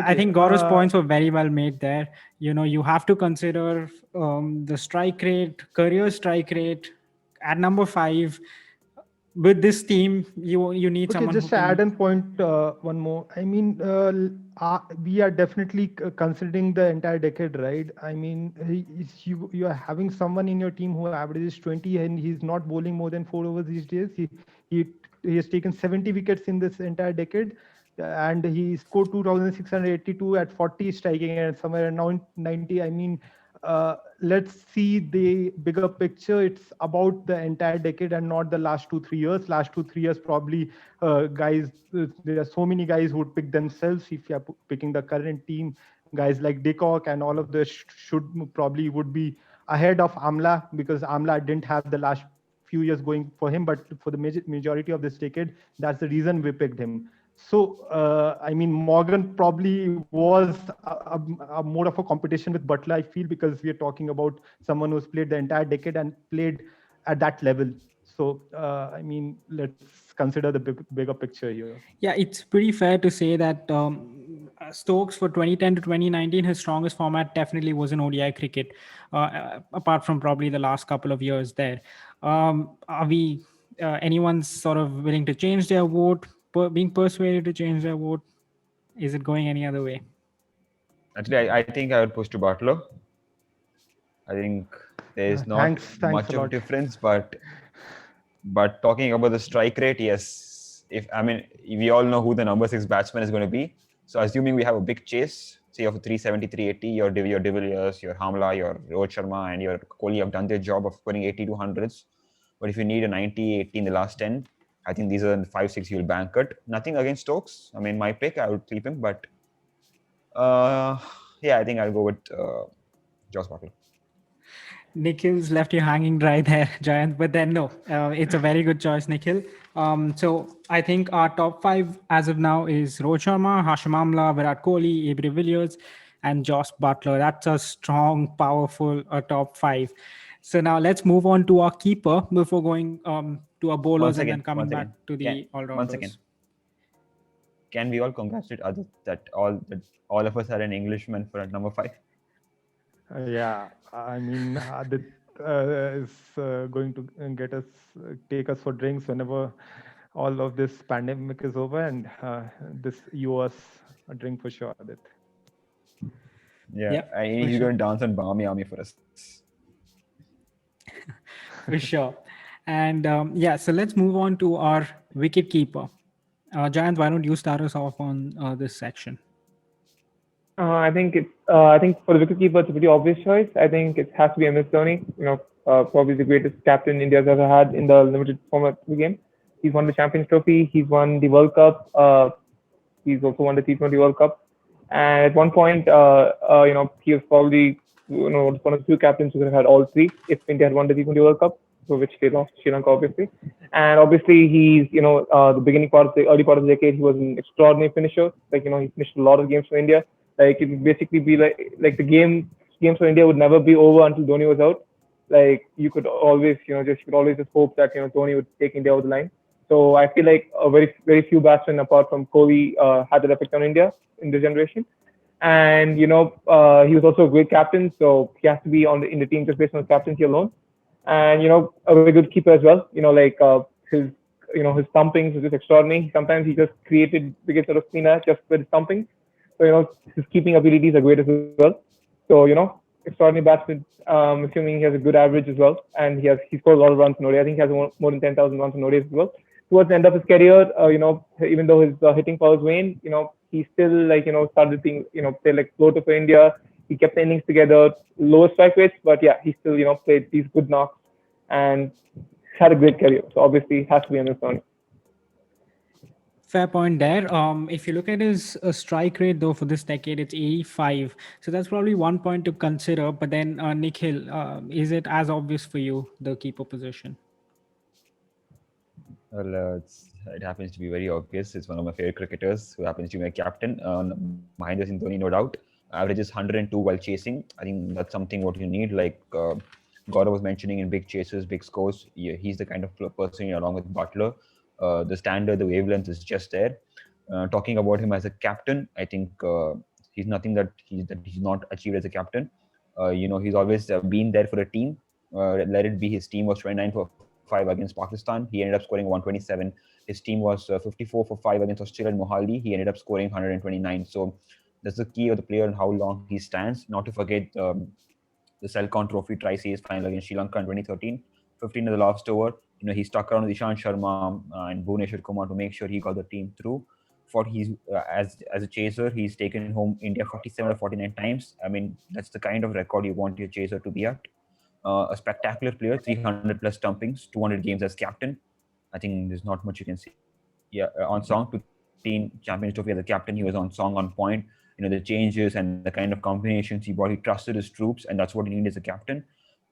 Speaker 1: I think Gaurav's points were very well made there. You have to consider the strike rate, career strike rate at number 5. With this team, you need someone
Speaker 2: Just
Speaker 1: who
Speaker 2: to add
Speaker 1: can.
Speaker 2: on point, one more. I mean, we are definitely considering the entire decade, right? I mean, you are having someone in your team who averages 20, and he's not bowling more than 4 overs these days. He he has taken 70 wickets in this entire decade, and he scored 2,682 at 40 striking, and somewhere around 90. I mean, let's see the bigger picture. It's about the entire decade and not the last 2-3 years. Last 2-3 years, probably guys, there are so many guys who would pick themselves. If you're picking the current team, guys like Dickok and all of this would be ahead of Amla, because Amla didn't have the last few years going for him, but for the majority of this decade, that's the reason we picked him. So, I mean, Morgan probably was a more of a competition with Butler, I feel, because we are talking about someone who's played the entire decade and played at that level. So, I mean, let's consider the bigger picture here.
Speaker 1: Yeah, it's pretty fair to say that Stokes for 2010 to 2019, his strongest format definitely was in ODI cricket, apart from probably the last couple of years there. Are we anyone sort of willing to change their vote, being persuaded to change their vote? Is it going any other way?
Speaker 3: Actually, I think I would push to Butler. I think there is not
Speaker 2: Thanks
Speaker 3: much
Speaker 2: a
Speaker 3: of
Speaker 2: lot.
Speaker 3: difference, but talking about the strike rate, yes. We all know who the number 6 batsman is going to be. So assuming we have a big chase, say of 370, 380, your De Villiers, your Hamla, your Rohit Sharma, and your Kohli have done their job of putting 80 to hundreds. But if you need a 90, 80 in the last 10, I think these are the 5, 6 you'll bank it. Nothing against Stokes. I mean, my pick, I would keep him, but I think I'll go with Jos Buttler.
Speaker 1: Nikhil's left you hanging dry there, Jayant. But then no, it's a very good choice, Nikhil. So I think our top five as of now is Rohit Sharma, Hashim Amla, Virat Kohli, Villiers, and Jos Buttler. That's a strong, powerful top five. So now let's move on to our keeper before going to our bowlers and then coming back to the all-rounders.
Speaker 3: Can we all congratulate others that all of us are an Englishman for number 5?
Speaker 2: Yeah, I mean, Adit is going to take us for drinks whenever all of this pandemic is over, and this you us a drink for sure, Adit.
Speaker 3: Yeah, he's going to dance on Barmy Army for us.
Speaker 1: For sure. And so let's move on to our wicket keeper. Jayant, why don't you start us off on this section?
Speaker 4: I think for the wicketkeeper, it's a pretty obvious choice. I think it has to be MS Dhoni. Probably the greatest captain India's ever had in the limited format of the game. He's won the Champions Trophy. He's won the World Cup. He's also won the T20 World Cup. And at one point, he was probably one of the few captains who could have had all three if India had won the T20 World Cup, for which they lost Sri Lanka, obviously. And obviously, he's the early part of the decade, he was an extraordinary finisher. He finished a lot of games for India. It would basically be like the games for India would never be over until Dhoni was out. You could always just hope that Dhoni would take India over the line. So I feel like a very few batsmen apart from Kohli had that effect on India in this generation. And he was also a great captain, so he has to be in the team just based on his captaincy alone. And a very good keeper as well. His thumpings was just extraordinary. Sometimes he just created wickets out of thin air just with his thumping. So his keeping abilities are great as well. So extraordinary batsman. Assuming he has a good average as well, and he scored a lot of runs in ODI. I think he has more than 10,000 runs in ODI as well. Towards the end of his career, even though his hitting powers waned, he still started being play floater for India. He kept the innings together, lower strike rates, but yeah, he still played these good knocks and had a great career. So obviously, has to be MS Dhoni.
Speaker 1: Fair point there. If you look at his strike rate, though, for this decade, it's 85. So that's probably one point to consider. But then, Nikhil, is it as obvious for you, the keeper position?
Speaker 3: Well, it happens to be very obvious. It's one of my favorite cricketers who happens to be my captain. Mahendra Singh Dhoni, no doubt. Averages 102 while chasing. I think that's something what you need. Like Gaurav was mentioning in big chases, big scores. He's the kind of person, along with Butler. The standard, the wavelength is just there. Talking about him as a captain, I think he's nothing that he's not achieved as a captain. He's always been there for a team. Let it be his team was 29 for 5 against Pakistan. He ended up scoring 127. His team was 54 for 5 against Australia and Mohali. He ended up scoring 129. So that's the key of the player and how long he stands. Not to forget the Selcon Trophy tri-series final against Sri Lanka in 2013. 15 in the last over. He stuck around with Ishant Sharma and Bhuvneshwar Kumar to make sure he got the team through. As a chaser, he's taken home India 47 or 49 times. I mean, that's the kind of record you want your chaser to be at. A spectacular player, 300 plus stumpings, 200 games as captain. I think there's not much you can say. Yeah, on song to team Champions Trophy as a captain, he was on song, on point. The changes and the kind of combinations he brought, he trusted his troops, and that's what you need as a captain.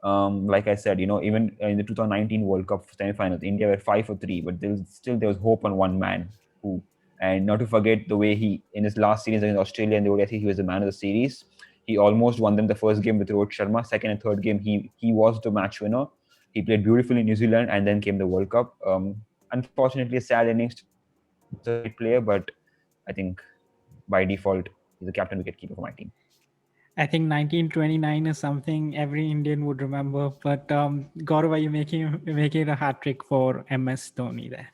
Speaker 3: Like I said, even in the 2019 World Cup semi-finals, India were 5 for 3, but there was hope on one man. And not to forget the way he, in his last series against Australia in the ODI, he was the man of the series. He almost won them the first game with Rohit Sharma. Second and third game, he was the match winner. He played beautifully in New Zealand, and then came the World Cup. Unfortunately, a sad innings. He's a great player, but I think by default, he's the captain wicketkeeper for my team.
Speaker 1: I think 1929 is something every Indian would remember. But Gaurav, are you making a hat trick for MS Dhoni there?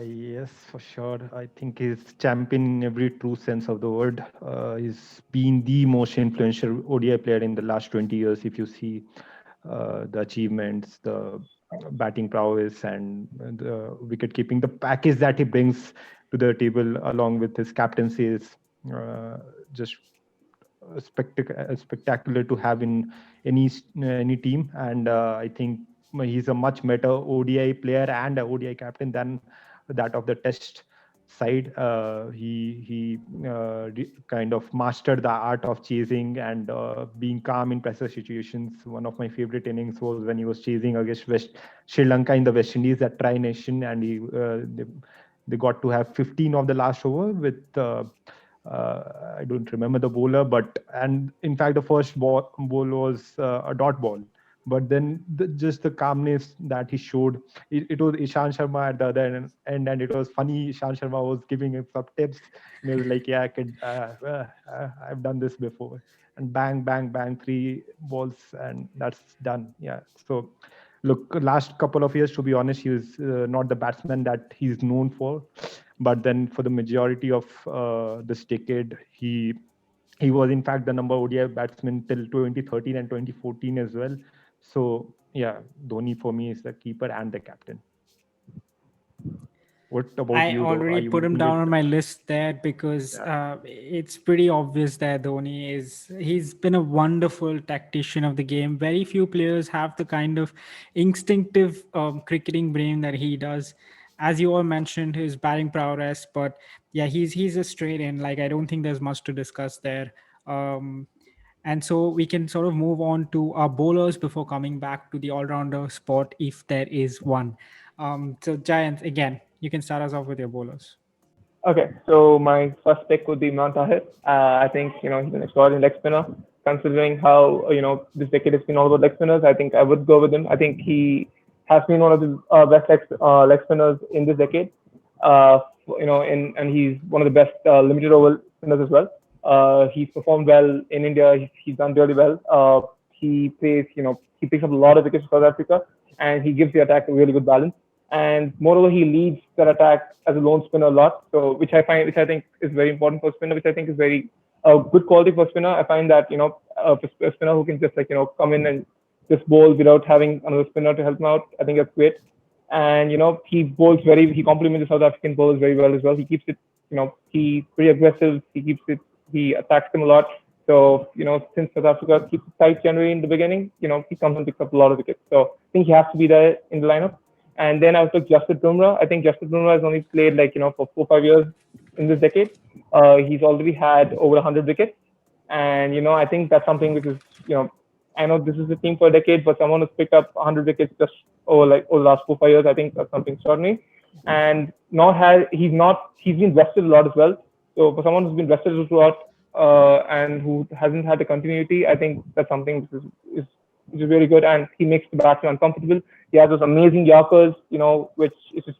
Speaker 2: Yes, for sure. I think he's champion in every true sense of the word. He's been the most influential ODI player in the last 20 years. If you see the achievements, the batting prowess, and the wicket keeping, the package that he brings to the table along with his captaincy is just spectacular to have in any team. And I think he's a much better ODI player and a ODI captain than that of the Test side. He kind of mastered the art of chasing and being calm in pressure situations. One of my favorite innings was when he was chasing against Sri Lanka in the West Indies, that Tri Nation, and they got to have 15 of the last over with. I don't remember the bowler, and in fact the first ball was a dot ball. But then just the calmness that he showed, it was Ishan Sharma at the other end, and it was funny. Ishan Sharma was giving him some tips, and he was like, "Yeah, I've done this before." And bang, bang, bang, 3 balls, and that's done. Yeah. So, look, last couple of years, to be honest, he was not the batsman that he's known for. But then for the majority of this decade, he was in fact the number ODI batsman till 2013 and 2014 as well. So yeah, Dhoni for me is the keeper and the captain. What about
Speaker 1: I
Speaker 2: you, though? Are
Speaker 1: already
Speaker 2: you
Speaker 1: put him
Speaker 2: looking
Speaker 1: down
Speaker 2: at?
Speaker 1: on my list there because it's pretty obvious that he's been a wonderful tactician of the game. Very few players have the kind of instinctive cricketing brain that he does. As you all mentioned, his batting prowess, but yeah, he's a straight in. Like, I don't think there's much to discuss there. Um, and so we can sort of move on to our bowlers before coming back to the all-rounder spot if there is one. So Giants, again, you can start us off with your bowlers.
Speaker 4: Okay, so my first pick would be Imran Tahir. I think he's an extraordinary leg spinner. Considering how this decade has been all about leg spinners, I think I would go with him. I think he has been one of the best leg spinners in this decade. And he's one of the best limited over spinners as well. He's performed well in India. He's done really well. He plays, he picks up a lot of wickets for South Africa, and he gives the attack a really good balance. And moreover, he leads that attack as a lone spinner a lot. So, which I think is very important for a spinner, which I think is very good quality for a spinner. I find that a spinner who can just come in and just bowl without having another spinner to help him out. I think that's great. And he complements the South African bowlers very well as well. He keeps it, he's pretty aggressive. He attacks them a lot. So, since South Africa keeps it tight generally in the beginning, he comes and picks up a lot of wickets. So I think he has to be there in the lineup. And then I took Jasprit Bumrah. I think Jasprit Bumrah has only played for 4-5 years in this decade. He's already had over 100 wickets. And, I think that's something which is, I know this is a team for a decade, but someone who's picked up 100 wickets just over the last 4-5 years, I think that's something extraordinary. And he's been rested a lot as well. So for someone who's been rested throughout and who hasn't had the continuity, I think that's something which is really good, and he makes the batsman uncomfortable. He has those amazing Yorkers, which is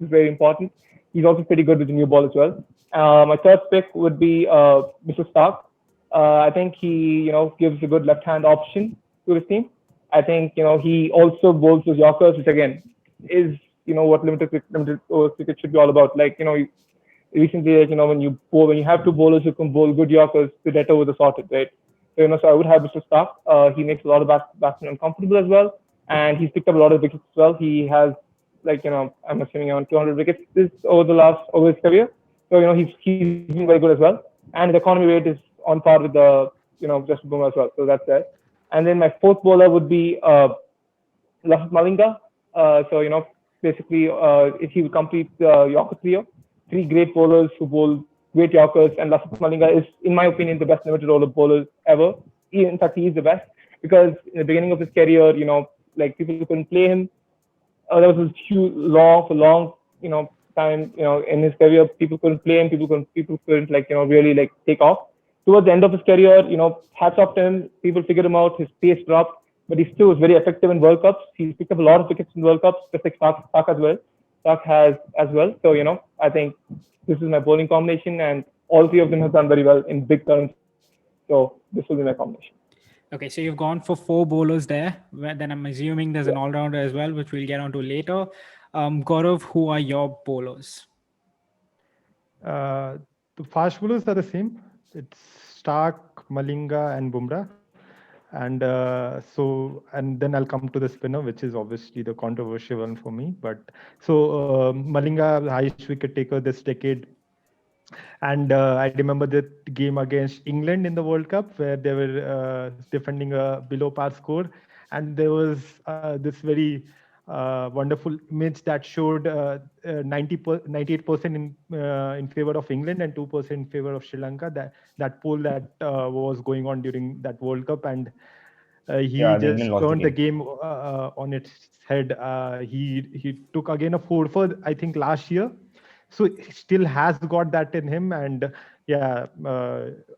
Speaker 4: very important. He's also pretty good with the new ball as well. My third pick would be Mr. Starc. I think he, gives a good left-hand option to his team. I think, he also bowls those Yorkers, which again is, what limited over cricket should be all about. Recently, when you have two bowlers who can bowl good Yorkers, to get over the sorted, right? So I would have Mr. Starc. He makes a lot of batsmen uncomfortable as well, and he's picked up a lot of wickets as well. He has, I'm assuming around 200 wickets over his career. So he's been very good as well, and the economy rate is on par with the Jasprit Bumrah as well. So that's there. And then my fourth bowler would be Lasith Malinga. So basically, if he would complete the Yorker trio, 3 great bowlers who bowl great Yorkers, and Lasith Malinga is, in my opinion, the best limited over bowler ever. In fact, he is the best, because in the beginning of his career, people couldn't play him. There was a long time, in his career, people couldn't play him. People couldn't really take off. Towards the end of his career, hats off to him. People figured him out. His pace dropped, but he still was very effective in World Cups. He picked up a lot of wickets in World Cups, just like Starc as well. Starc has as well. So I think this is my bowling combination, and all 3 of them have done very well in big terms. So this will be my combination.
Speaker 1: Okay, so you've gone for 4 bowlers there. Then I'm assuming there's an all-rounder as well, which we'll get onto later. Gaurav, who are your bowlers?
Speaker 2: The fast bowlers are the same. It's Starc, Malinga, and Bumrah. And and then I'll come to the spinner, which is obviously the controversial one for me. But so Malinga, the highest wicket taker this decade. And I remember the game against England in the World Cup, where they were defending a below par score, and there was this very wonderful image that showed 98% in favor of England and 2% in favor of Sri Lanka. That poll that was going on during that World Cup, and he
Speaker 3: The England
Speaker 2: just
Speaker 3: lost the
Speaker 2: turned the
Speaker 3: game.
Speaker 2: game on its head. He took again a 4 for I think last year, so he still has got that in him. And yeah,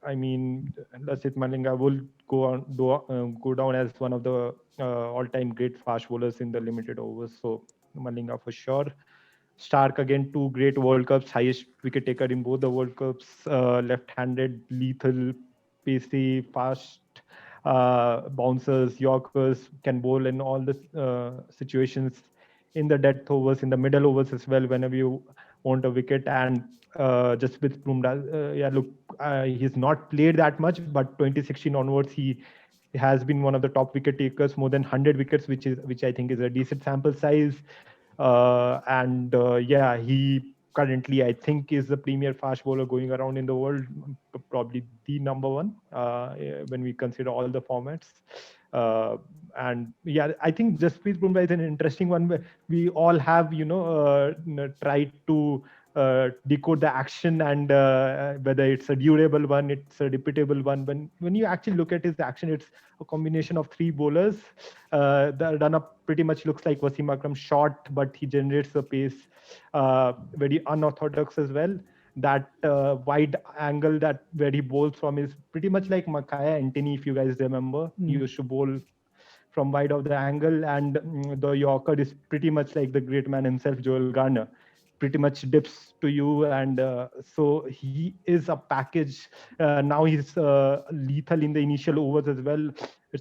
Speaker 2: I mean, Lasith Malinga will go down as one of the all-time great fast bowlers in the limited overs. So Malinga for sure. Starc again, 2 great World Cups, highest wicket taker in both the World Cups, left-handed, lethal, pacey, fast bouncers, Yorkers, can bowl in all the situations, in the death overs, in the middle overs as well, whenever you want a wicket. And Jasprit Bumrah, yeah, look, he's not played that much, but 2016 onwards, he has been one of the top wicket takers, more than 100 wickets, which I think is a decent sample size. And yeah, he currently I think is the premier fast bowler going around in the world, probably the number one when we consider all the formats. And yeah, I think Jasprit Bumrah is an interesting one. Where we all have tried to decode the action, and whether it's a durable one, it's a repeatable one. When you actually look at his action, it's a combination of 3 bowlers. The run-up pretty much looks like Wasim Akram short, but he generates the pace very unorthodox as well. That wide angle that where he bowls from is pretty much like Makaya Antony, if you guys remember. He used to bowl from wide of the angle, and the Yorker is pretty much like the great man himself, Joel Garner. Pretty much dips to you, and so he is a package. Now he's lethal in the initial overs as well,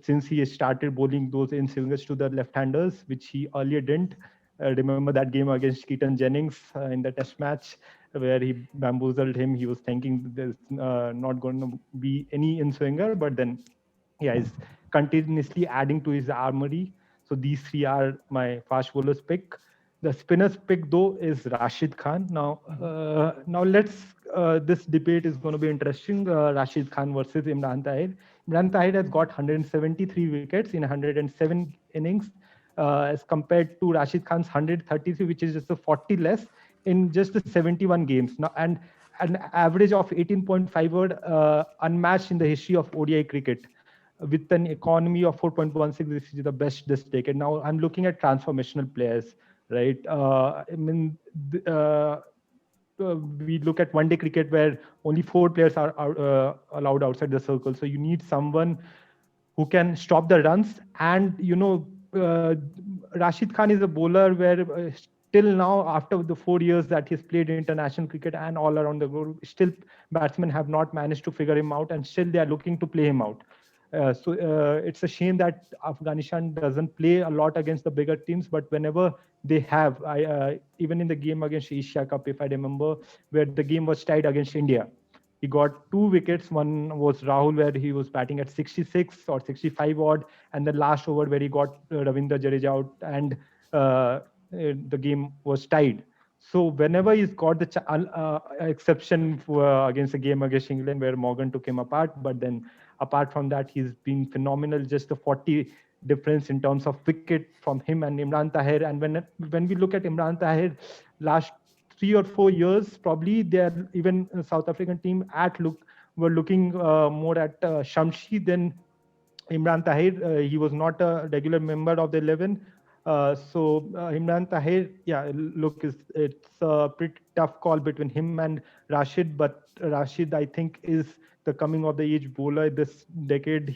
Speaker 2: since he started bowling those in swingers to the left-handers, which he earlier didn't. Remember that game against Keaton Jennings in the Test match, where he bamboozled him. He was thinking there's not going to be any in swinger, but then yeah, he's continuously adding to his armory. So these 3 are my fast bowlers pick. The spinners pick though is Rashid Khan. Now let's. This debate is going to be interesting. Rashid Khan versus Imran Tahir. Imran Tahir has got 173 wickets in 107 innings, as compared to Rashid Khan's 133, which is just a 40 less in just the 71 games. Now, and an average of 18.5 unmatched in the history of ODI cricket, with an economy of 4.16. This is the best this decade. Now I'm looking at transformational players, right? I mean, we look at one-day cricket where only 4 players are allowed outside the circle. So you need someone who can stop the runs. And Rashid Khan is a bowler where till now, after the 4 years that he's played international cricket and all around the world, still batsmen have not managed to figure him out, and still they are looking to play him out. So it's a shame that Afghanistan doesn't play a lot against the bigger teams, but whenever they have, even in the game against Asia Cup, if I remember, where the game was tied against India, he got 2 wickets. One was Rahul, where he was batting at 66 or 65 odd, and the last over where he got Ravindra Jadeja out, and the game was tied. So whenever he's got the exception for, against the game against England, where Morgan took him apart, but then apart from that, he's been phenomenal. Just the 40 difference in terms of wicket from him and Imran Tahir. And when we look at Imran Tahir, last 3 or 4 years, probably they're even South African team were looking more at Shamshi than Imran Tahir. He was not a regular member of the 11. So Imran Tahir, yeah, look, it's a pretty tough call between him and Rashid, but Rashid, I think, is the coming of the age bowler this decade.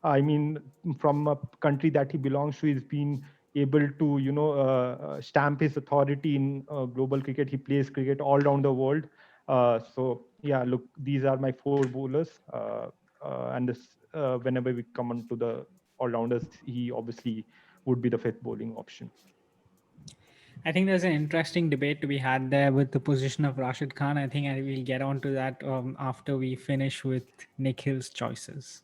Speaker 2: I mean, from a country that he belongs to, he's been able to, stamp his authority in global cricket. He plays cricket all around the world. So yeah, look, these are my 4 bowlers. And this, whenever we come on to the all-rounders, he obviously would be the 5th bowling option.
Speaker 1: I think there's an interesting debate to be had there with the position of Rashid Khan. I think I will get on to that after we finish with Nikhil's choices.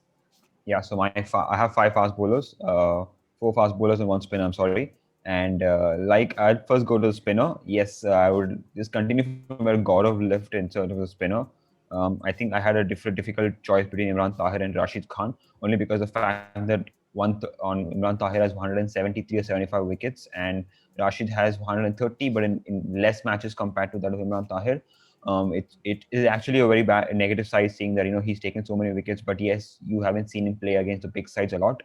Speaker 3: Yeah, so I have 5 fast bowlers, 4 fast bowlers and 1 spinner. I'm sorry. And like I'd first go to the spinner. Yes, I would just continue from where Gaurav left in terms of the spinner. I think I had a difficult choice between Imran Tahir and Rashid Khan, only because the fact that on Imran Tahir has 173 or 75 wickets, and Rashid has 130, but in less matches compared to that of Imran Tahir. It is actually a very bad negative side, seeing that he's taken so many wickets. But yes, you haven't seen him play against the big sides a lot.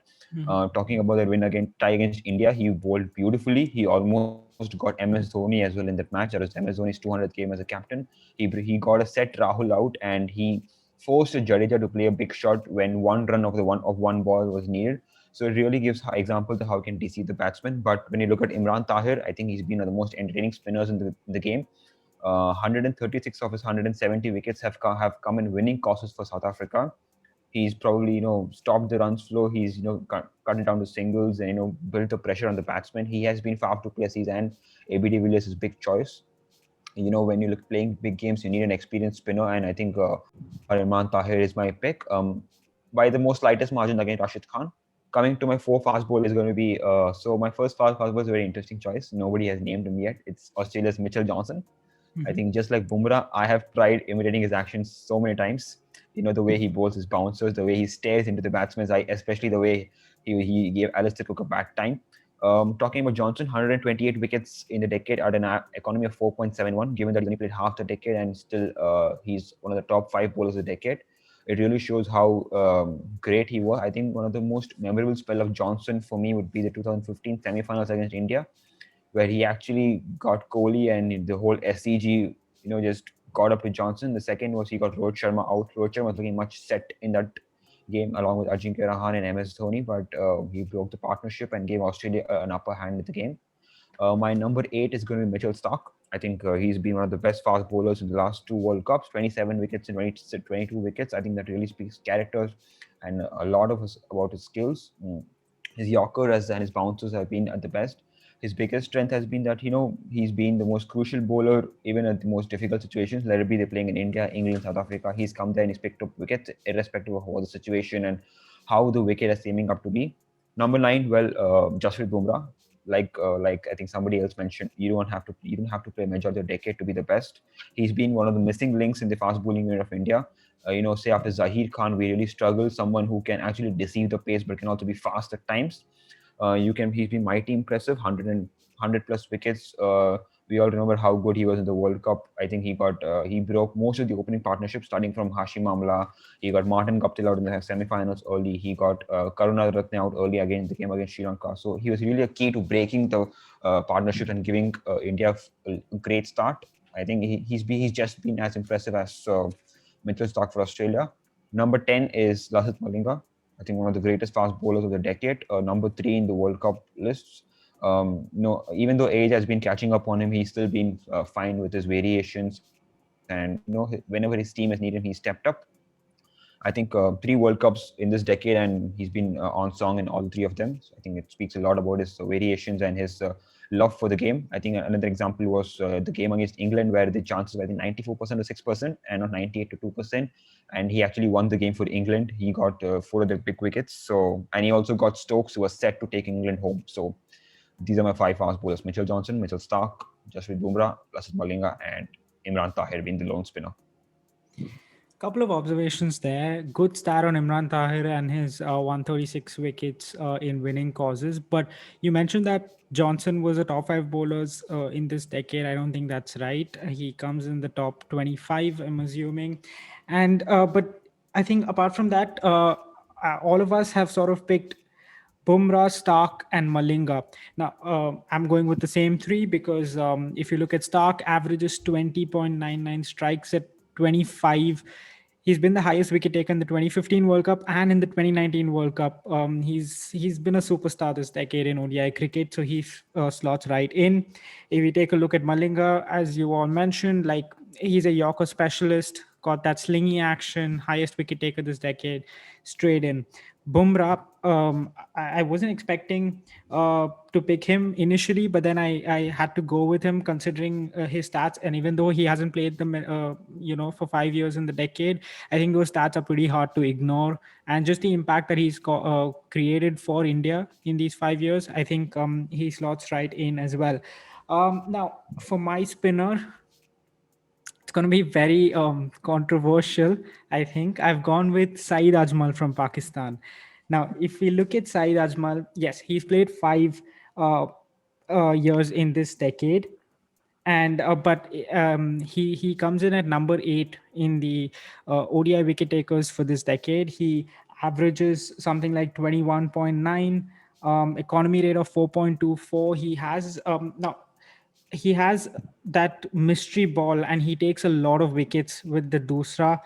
Speaker 3: Talking about that win against tie against India, he bowled beautifully. He almost got MS Dhoni as well in that match. That was MS Dhoni's 200th game as a captain. He got a set Rahul out, and he forced Jadeja to play a big shot when one run of one ball was needed. So it really gives example to how can deceive the batsman. But when you look at Imran Tahir, I think he's been one of the most entertaining spinners in the game. 136 of his 170 wickets have come in winning causes for South Africa. He's probably stopped the runs flow. He's cut it down to singles and built the pressure on the batsman. He has been far too Plessis, and ABD Villiers is big choice. When you look playing big games, you need an experienced spinner, and I think Imran Tahir is my pick. By the most slightest margin against Rashid Khan. Coming to my four fast bowler is going to be so my first fast bowler is a very interesting choice. Nobody has named him yet. It's Australia's Mitchell Johnson. I think just like Bumrah, I have tried imitating his actions so many times. The way he bowls his bouncers, the way he stares into the batsman's eye, especially the way he gave Alistair Cook a bad time. Talking about Johnson, 128 wickets in the decade at an economy of 4.71, given that he's only played half the decade and still he's one of the top 5 bowlers of the decade. It really shows how great he was. I think one of the most memorable spell of Johnson for me would be the 2015 semi-finals against India, where he actually got Kohli and the whole SCG, just got up with Johnson. The second was he got Rohit Sharma out. Rohit Sharma was looking much set in that game along with Ajinkya Rahane and MS Dhoni, but he broke the partnership and gave Australia an upper hand in the game. My number 8 is going to be Mitchell Starc. I think he's been one of the best fast bowlers in the last 2 World Cups, 27 wickets and 22 wickets. I think that really speaks characters and a lot about his skills. His Yorkers and his bouncers have been at the best. His biggest strength has been that he's been the most crucial bowler even at the most difficult situations. Let it be they're playing in India, England, South Africa. He's come there and he's picked up wickets irrespective of what the situation and how the wicket is seeming up to be. Number 9, Jasprit Bumrah. Like I think somebody else mentioned, you don't have to play majority of the decade to be the best. He's been one of the missing links in the fast bowling unit of India. Say after Zahir Khan, we really struggle. Someone who can actually deceive the pace but can also be fast at times. He's been mighty impressive, 100 plus wickets. We all remember how good he was in the World Cup. I think he broke most of the opening partnerships, starting from Hashim Amla. He got Martin Guptill out in the semi-finals early. He got Karuna Ratne out early again in the game against Sri Lanka. So he was really a key to breaking the partnership and giving India a great start. I think he's just been as impressive as Mitchell Starc for Australia. Number 10 is Lasith Malinga. I think one of the greatest fast bowlers of the decade. Number 3 in the World Cup lists. Even though age has been catching up on him, he's still been fine with his variations. And whenever his team has needed him, he stepped up. I think 3 World Cups in this decade, and he's been on song in all 3 of them. So I think it speaks a lot about his variations and his love for the game. I think another example was the game against England, where the chances were, I think, 94% to 6% and not 98 to 2%. And he actually won the game for England. He got 4 of the big wickets. And he also got Stokes, who was set to take England home. So these are my 5 fast bowlers: Mitchell Johnson, Mitchell Starc, Jasprit Bumrah, Lasith Malinga, and Imran Tahir being the lone spinner.
Speaker 1: Couple of observations there. Good start on Imran Tahir and his 136 wickets in winning causes. But you mentioned that Johnson was a top 5 bowlers in this decade. I don't think that's right. He comes in the top 25, I'm assuming. And but I think apart from that, all of us have sort of picked Bumrah, Starc, and Malinga. Now, I'm going with the same 3 because if you look at Starc, averages 20.99, strikes at 25. He's been the highest wicket taker in the 2015 World Cup and in the 2019 World Cup. He's been a superstar this decade in ODI cricket, so he slots right in. If we take a look at Malinga, as you all mentioned, like he's a Yorker specialist, got that slingy action, highest wicket taker this decade, straight in. Bumrah, I wasn't expecting to pick him initially, but then I had to go with him considering his stats. And even though he hasn't played them, for 5 years in the decade, I think those stats are pretty hard to ignore. And just the impact that he's created for India in these 5 years, I think he slots right in as well. Now, for my spinner, it's going to be very controversial. I think I've gone with Saeed Ajmal from Pakistan. Now, if we look at Saeed Ajmal, yes, he's played 5 years in this decade, and he comes in at number 8 in the ODI wicket takers for this decade. He averages something like 21.9, economy rate of 4.24. He has that mystery ball, and he takes a lot of wickets with the Dusra.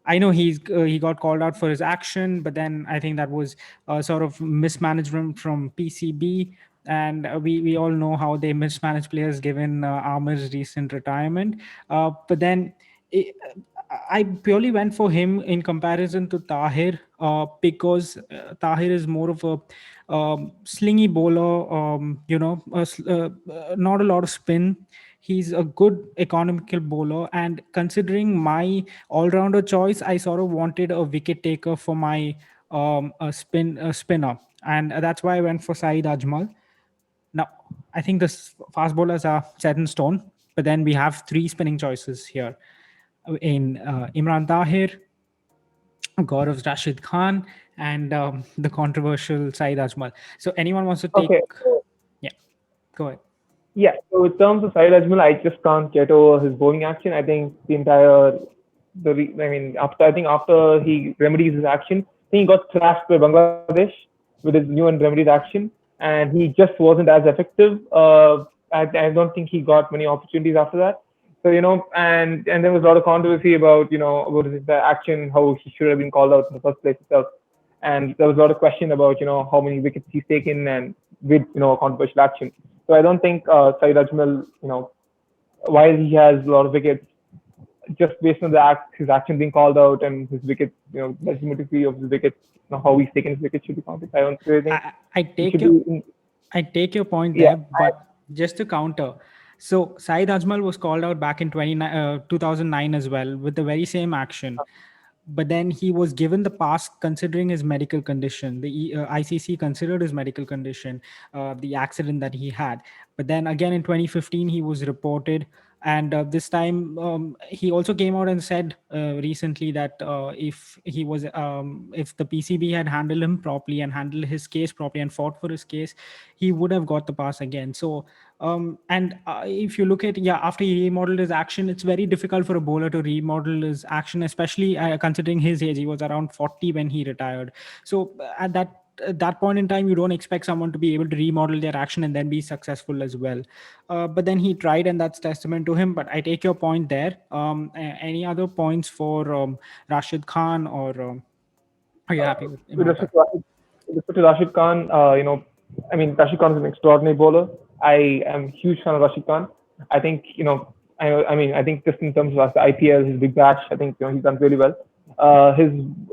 Speaker 1: I know he got called out for his action, but then I think that was sort of mismanagement from PCB, and we all know how they mismanage players given Amir's recent retirement. But then it, I purely went for him in comparison to Tahir, because Tahir is more of a slingy bowler. Not a lot of spin. He's a good economical bowler, and considering my all-rounder choice, I sort of wanted a wicket taker for my spinner, and that's why I went for Saeed Ajmal. Now, I think the fast bowlers are set in stone, but then we have 3 spinning choices here in Imran Tahir, Gaurav Rashid Khan, and the controversial Saeed Ajmal. So, anyone wants to take?
Speaker 4: Okay. So,
Speaker 1: Yeah, go ahead.
Speaker 4: yeah. So in terms of Saeed Ajmal, I just can't get over his bowling action. I think the entire after he remedies his action, I think he got thrashed by Bangladesh with his new and remedies action, and he just wasn't as effective. I don't think he got many opportunities after that. So and there was a lot of controversy about about the action, how he should have been called out in the first place itself, and there was a lot of question about how many wickets he's taken and with a controversial action. So I don't think Saeed Ajmal, while he has a lot of wickets, just based on his action being called out and his wickets, legitimacy of his wickets, how he's taken his wickets should be counted. I don't really think
Speaker 1: I
Speaker 4: he
Speaker 1: take
Speaker 4: should
Speaker 1: your
Speaker 4: be.
Speaker 1: I take your point
Speaker 4: Yeah,
Speaker 1: there, but just to counter, so Saeed Ajmal was called out back in 2009 as well with the very same action, but then he was given the pass considering his medical condition. The ICC considered his medical condition, the accident that he had. But then again in 2015, he was reported. And this time, he also came out and said recently that if the PCB had handled him properly and handled his case properly and fought for his case, he would have got the pass again. So, and if you look at, after he remodeled his action, it's very difficult for a bowler to remodel his action, especially considering his age. He was around 40 when he retired. So at that point in time, you don't expect someone to be able to remodel their action and then be successful as well. But then he tried, and that's testament to him. But I take your point there. Any other points for Rashid Khan, or are you happy with
Speaker 4: with
Speaker 1: Imran
Speaker 4: respect
Speaker 1: Tahir?
Speaker 4: to Rashid, with respect to Rashid Khan, I mean, Rashid Khan is an extraordinary bowler. I am a huge fan of Rashid Khan. I think, I think just in terms of the IPL, his big bash, I think, he's done really well. But in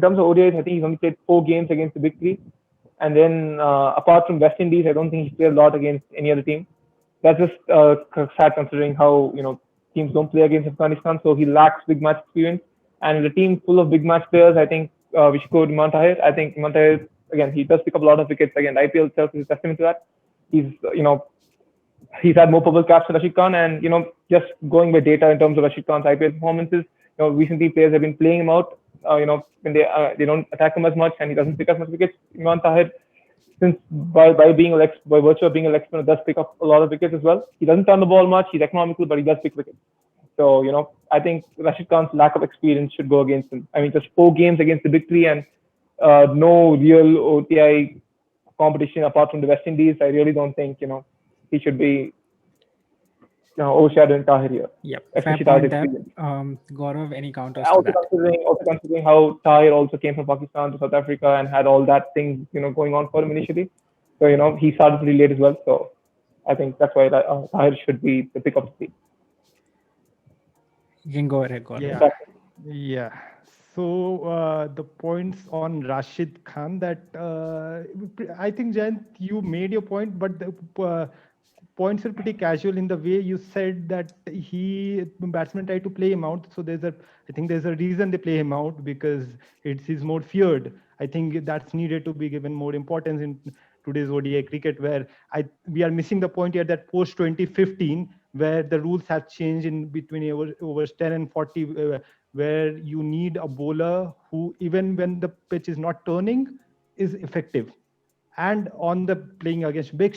Speaker 4: terms of ODIs, I think he's only played 4 games against the big three. And then, apart from West Indies, I don't think he's played a lot against any other team. That's just sad considering how, teams don't play against Afghanistan. So he lacks big match experience. And in a team full of big match players, I think we should go to Imran Tahir. I think Imran Tahir, again, he does pick up a lot of wickets. Again, the IPL itself is a testament to that. He's had more purple caps than Rashid Khan, and just going by data in terms of Rashid Khan's IPL performances, recently players have been playing him out. When they don't attack him as much, and he doesn't pick as much wickets. Imran Tahir, since by virtue of being a leg spinner, does pick up a lot of wickets as well. He doesn't turn the ball much. He's economical, but he does pick wickets. So I think Rashid Khan's lack of experience should go against him. I mean, just 4 games against the big three and no real ODI competition apart from the West Indies. I really don't think he should be overshadowing Tahir here.
Speaker 1: Yep, fair
Speaker 4: Especially
Speaker 1: point
Speaker 4: Tahir's
Speaker 1: there.
Speaker 4: experience.
Speaker 1: Gaurav, any counters to that?
Speaker 4: Also considering how Tahir also came from Pakistan to South Africa and had all that thing going on for him initially. So he started pretty late as well. So I think that's why Tahir should be the pick of the team.
Speaker 1: You can go ahead, Gaurav.
Speaker 2: Yeah. Yeah. So the points on Rashid Khan, that I think, Jayant, you made your point, but the points are pretty casual in the way you said that batsmen try to play him out. So I think there's a reason they play him out, because he's more feared. I think that's needed to be given more importance in today's ODI cricket, where we are missing the point here that post 2015, where the rules have changed in between overs 10 and 40, where you need a bowler who, even when the pitch is not turning, is effective. And on the playing against big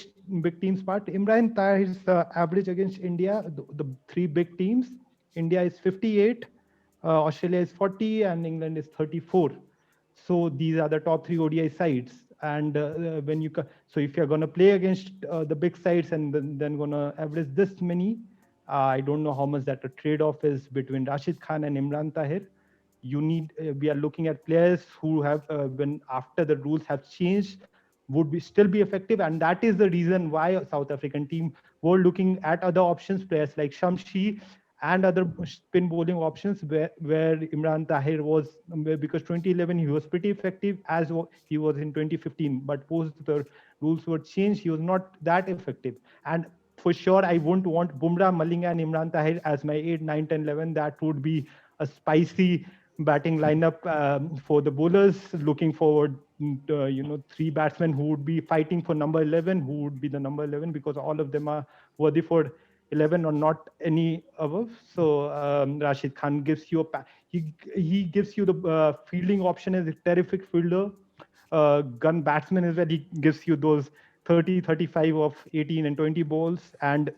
Speaker 2: teams part, Imran Tahir's average against India, the three big teams, India is 58, Australia is 40, and England is 34. So these are the top three ODI sides. And when you so if you're going to play against the big sides and then going to average this many, I don't know how much that a trade-off is between Rashid Khan and Imran Tahir. You need we are looking at players who have when after the rules have changed would be still be effective, and that is the reason why South African team were looking at other options, players like Shamshi and other spin bowling options, where Imran Tahir was, because 2011 he was pretty effective as he was in 2015, but post the rules were changed, he was not that effective. And for sure, I wouldn't want Bumrah, Malinga, and Imran Tahir as my 8, 9, 10, 11. That would be a spicy batting lineup for the bowlers. Looking forward, three batsmen who would be fighting for number 11, who would be the number 11, because all of them are worthy for 11 or not any above. So Rashid Khan gives you he gives you the fielding option as a terrific fielder. Gun batsman as well. He gives you those 30, 35 of 18 and 20 balls. And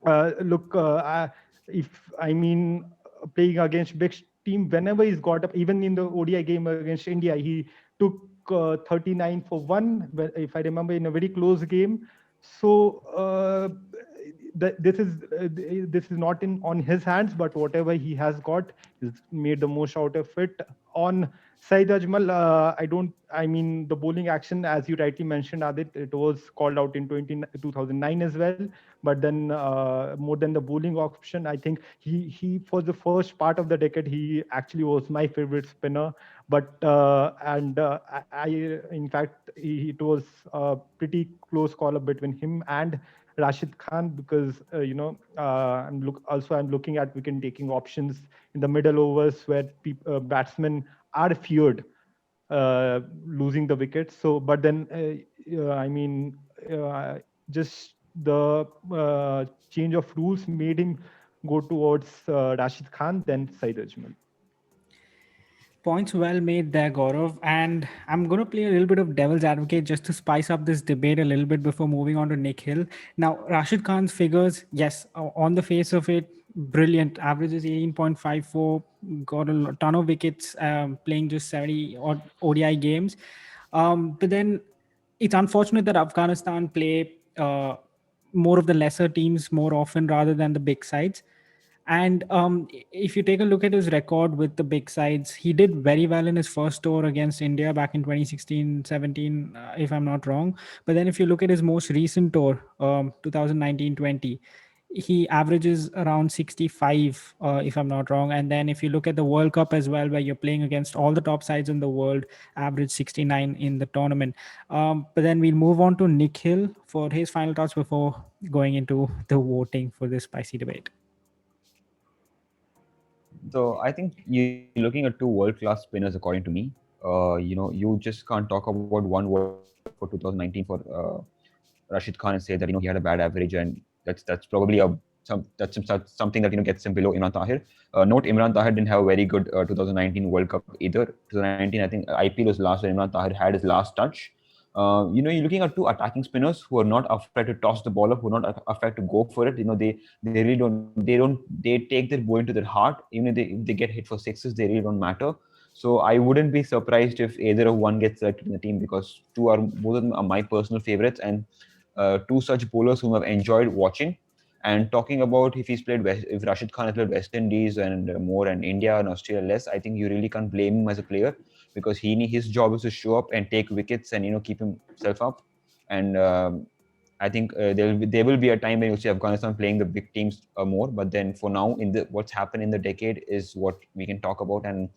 Speaker 2: look, if I mean playing against big team, whenever he's got up, even in the ODI game against India, he took 39 for 1, if I remember, in a very close game. So this is not on his hands, but whatever he has got, he's made the most out of it. On Saeed Ajmal, I mean, the bowling action, as you rightly mentioned, Adit, it was called out in 2009 as well. But then more than the bowling option, I think he for the first part of the decade, he actually was my favorite spinner. But in fact, it was a pretty close call up between him and Rashid Khan, because I'm looking at wicket taking options in the middle overs where batsmen are feared losing the wickets. So, but then just the change of rules made him go towards Rashid Khan, then Saeed Ajmal.
Speaker 1: Points well made there, Gaurav. And I'm going to play a little bit of devil's advocate just to spice up this debate a little bit before moving on to Nick Hill. Now, Rashid Khan's figures, yes, on the face of it, brilliant. Averages 18.54, got a ton of wickets, playing just 70 odd ODI games. But then it's unfortunate that Afghanistan play more of the lesser teams more often rather than the big sides. And if you take a look at his record with the big sides, he did very well in his first tour against India back in 2016-17, if I'm not wrong. But then if you look at his most recent tour, 2019-20, he averages around 65, if I'm not wrong. And then if you look at the World Cup as well, where you're playing against all the top sides in the world, average 69 in the tournament. But then we'll move on to Nick Hill for his final thoughts before going into the voting for this spicy debate.
Speaker 3: So I think you're looking at two world-class spinners, according to me. You just can't talk about one World Cup for 2019 for Rashid Khan and say that he had a bad average, and that's probably something that gets him below Imran Tahir. Note Imran Tahir didn't have a very good 2019 World Cup either. 2019, I think IPL was last where Imran Tahir had his last touch. You're looking at two attacking spinners who are not afraid to toss the ball up, who are not afraid to go for it. They really they take their ball into their heart. Even if they get hit for sixes, they really don't matter. So I wouldn't be surprised if either of one gets selected in the team, because both of them are my personal favorites, and two such bowlers whom I've enjoyed watching. And talking about if Rashid Khan has played West Indies and more, and India and Australia less, I think you really can't blame him as a player, because his job is to show up and take wickets and keep himself up. And I think there will be a time when you'll see Afghanistan playing the big teams more. But then for now, what's happened in the decade is what we can talk about, and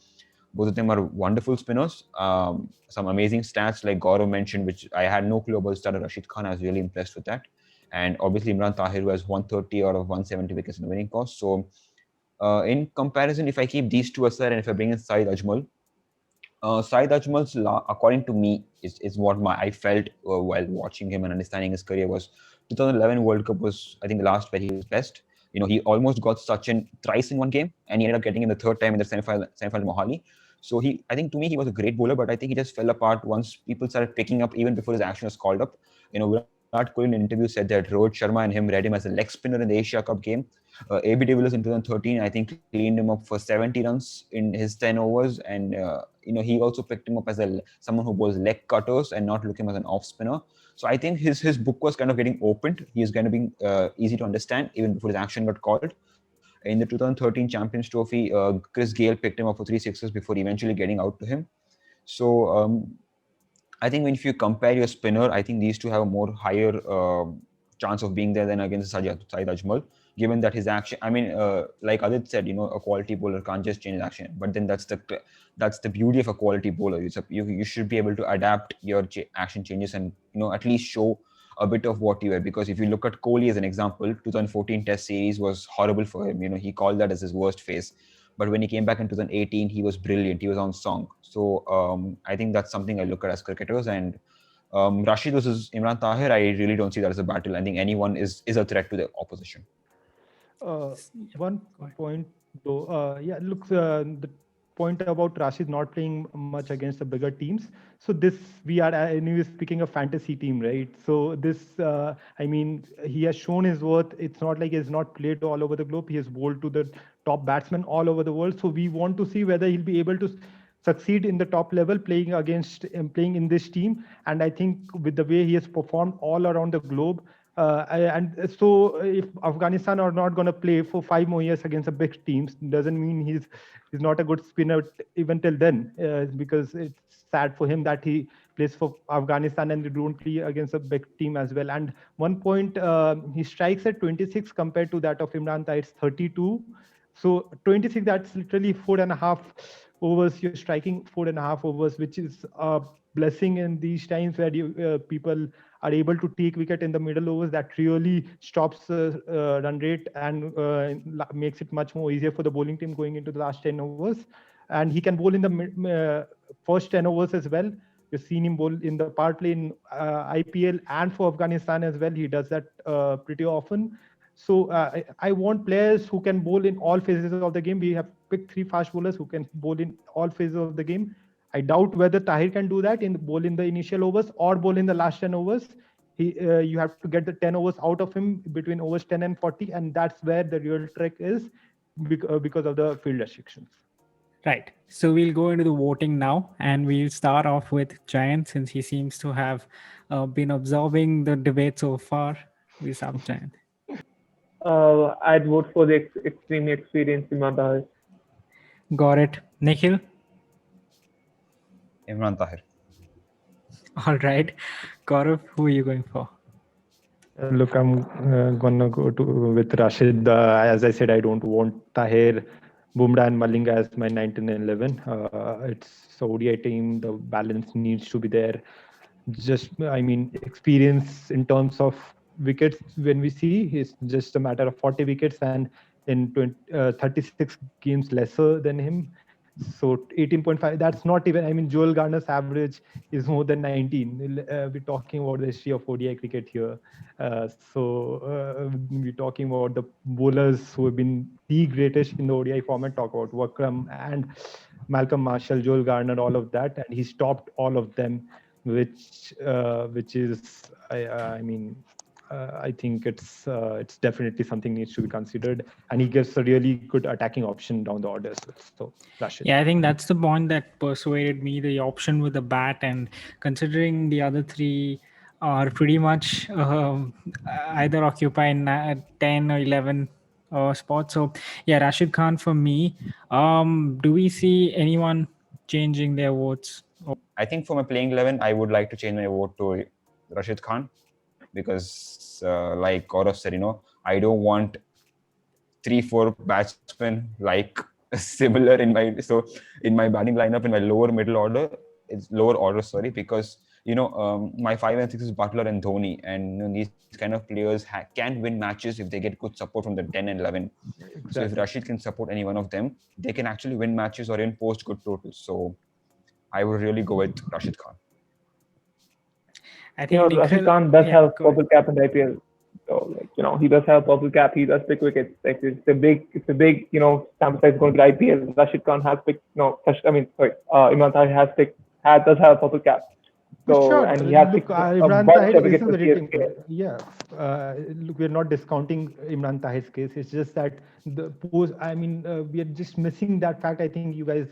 Speaker 3: both of them are wonderful spinners. Some amazing stats, like Gaurav mentioned, which I had no clue about the start of Rashid Khan. I was really impressed with that. And obviously Imran Tahir, who has 130 out of 170 wickets in the winning cost. So in comparison, if I keep these two aside and if I bring in Saeed Ajmal, Saeed Ajmal's, according to me, is what I felt while watching him and understanding his career was 2011 World Cup was, I think, the last where he was best. He almost got Sachin thrice in one game, and he ended up getting him the third time in the semi-final Mohali. So I think to me, he was a great bowler, but I think he just fell apart once people started picking up, even before his action was called up. Virat Kohli in an interview said that Rohit Sharma and him read him as a leg spinner in the Asia Cup game. AB de Villiers in 2013, I think, cleaned him up for 70 runs in his 10 overs, and he also picked him up as someone who bowls leg cutters and not looking as an off spinner. So I think his book was kind of getting opened. He is going to be easy to understand even before his action got called. In the 2013 Champions Trophy, Chris Gayle picked him up for 3 sixes before eventually getting out to him. So I think if you compare your spinner, I think these two have a more higher chance of being there than against Sajid Ajmal, given that his action, like Adit said, a quality bowler can't just change his action. But then that's the beauty of a quality bowler. You should be able to adapt your action changes and at least show a bit of what you are. Because if you look at Kohli as an example, 2014 Test series was horrible for him. He called that as his worst phase. But when he came back in 2018, he was brilliant. He was on song. So I think that's something I look at as cricketers. And Rashid versus Imran Tahir, I really don't see that as a battle. I think anyone is a threat to the opposition.
Speaker 2: One point though, look, the point about Rashid not playing much against the bigger teams. So we are anyways picking a fantasy team, right? So he has shown his worth. It's not like he's not played all over the globe. He has bowled to the top batsmen all over the world. So we want to see whether he'll be able to succeed in the top level playing in this team. And I think with the way he has performed all around the globe, so if Afghanistan are not going to play for 5 more years against the big teams, doesn't mean he's not a good spinner even till then, because it's sad for him that he plays for Afghanistan and they don't play against a big team as well. And one point, he strikes at 26 compared to that of Imran Tahir's 32. So 26, that's literally 4.5 overs. You're striking 4.5 overs, which is a blessing in these times where people are able to take wicket in the middle overs. That really stops run rate and makes it much more easier for the bowling team going into the last 10 overs. And he can bowl in the first 10 overs as well. We've seen him bowl in the power play in IPL and for Afghanistan as well. He does that pretty often. So I want players who can bowl in all phases of the game. We have picked 3 fast bowlers who can bowl in all phases of the game. I doubt whether Tahir can do that bowl in the initial overs or bowl in the last 10 overs. You have to get the 10 overs out of him between overs 10 and 40, and that's where the real trick is because of the field restrictions.
Speaker 1: Right. So we'll go into the voting now, and we'll start off with Giant, since he seems to have been observing the debate so far. We'll start with Giant.
Speaker 4: I'd vote for the extremely experienced Imran Tahir.
Speaker 1: Got it. Nikhil?
Speaker 3: Imran Tahir.
Speaker 1: All right. Gaurav, who are you going for?
Speaker 2: Look, I'm gonna go with Rashid. As I said, I don't want Tahir, Bumrah and Malinga as my 19 and 11. It's ODI team. The balance needs to be there. Experience in terms of wickets when we see is just a matter of 40 wickets and in 36 games lesser than him. So 18.5, that's not even, Joel Garner's average is more than 19. We're talking about the history of ODI cricket here. We're talking about the bowlers who have been the greatest in the ODI format, talk about Wakram and Malcolm Marshall, Joel Garner, all of that. And he stopped all of them, which is, I think it's definitely something needs to be considered, and he gives a really good attacking option down the order as well. So Rashid.
Speaker 1: Yeah, I think that's the point that persuaded me, the option with the bat, and considering the other 3 are pretty much either occupying 10 or 11 spots. So yeah, Rashid Khan for me. Do we see anyone changing their votes?
Speaker 3: I think for my playing 11, I would like to change my vote to Rashid Khan, because like Gaurav said, I don't want 3-4 batsmen like similar in my batting lineup in my lower order, because my 5 and 6 is Butler and Dhoni, and these kind of players can win matches if they get good support from the 10 and 11. Exactly. So if Rashid can support any one of them, they can actually win matches or even post good totals. So I would really go with Rashid Khan.
Speaker 1: I think
Speaker 4: Rashid Khan does have purple cap in the IPL. So he does have a purple cap. He does pick wickets. Like it's a big sample size going to the IPL. Rashid Khan has picked Imran Tahir does have a purple cap. So
Speaker 2: Sure.
Speaker 4: and he has
Speaker 2: Look,
Speaker 4: picked a
Speaker 2: Imran
Speaker 4: bunch
Speaker 2: Tahir
Speaker 4: of
Speaker 2: is
Speaker 4: wickets
Speaker 2: a
Speaker 4: for
Speaker 2: very
Speaker 4: CSK.
Speaker 2: yeah. Look, we're not discounting Imran Tahir's case. It's just that the post. I mean, we are just missing that fact. I think you guys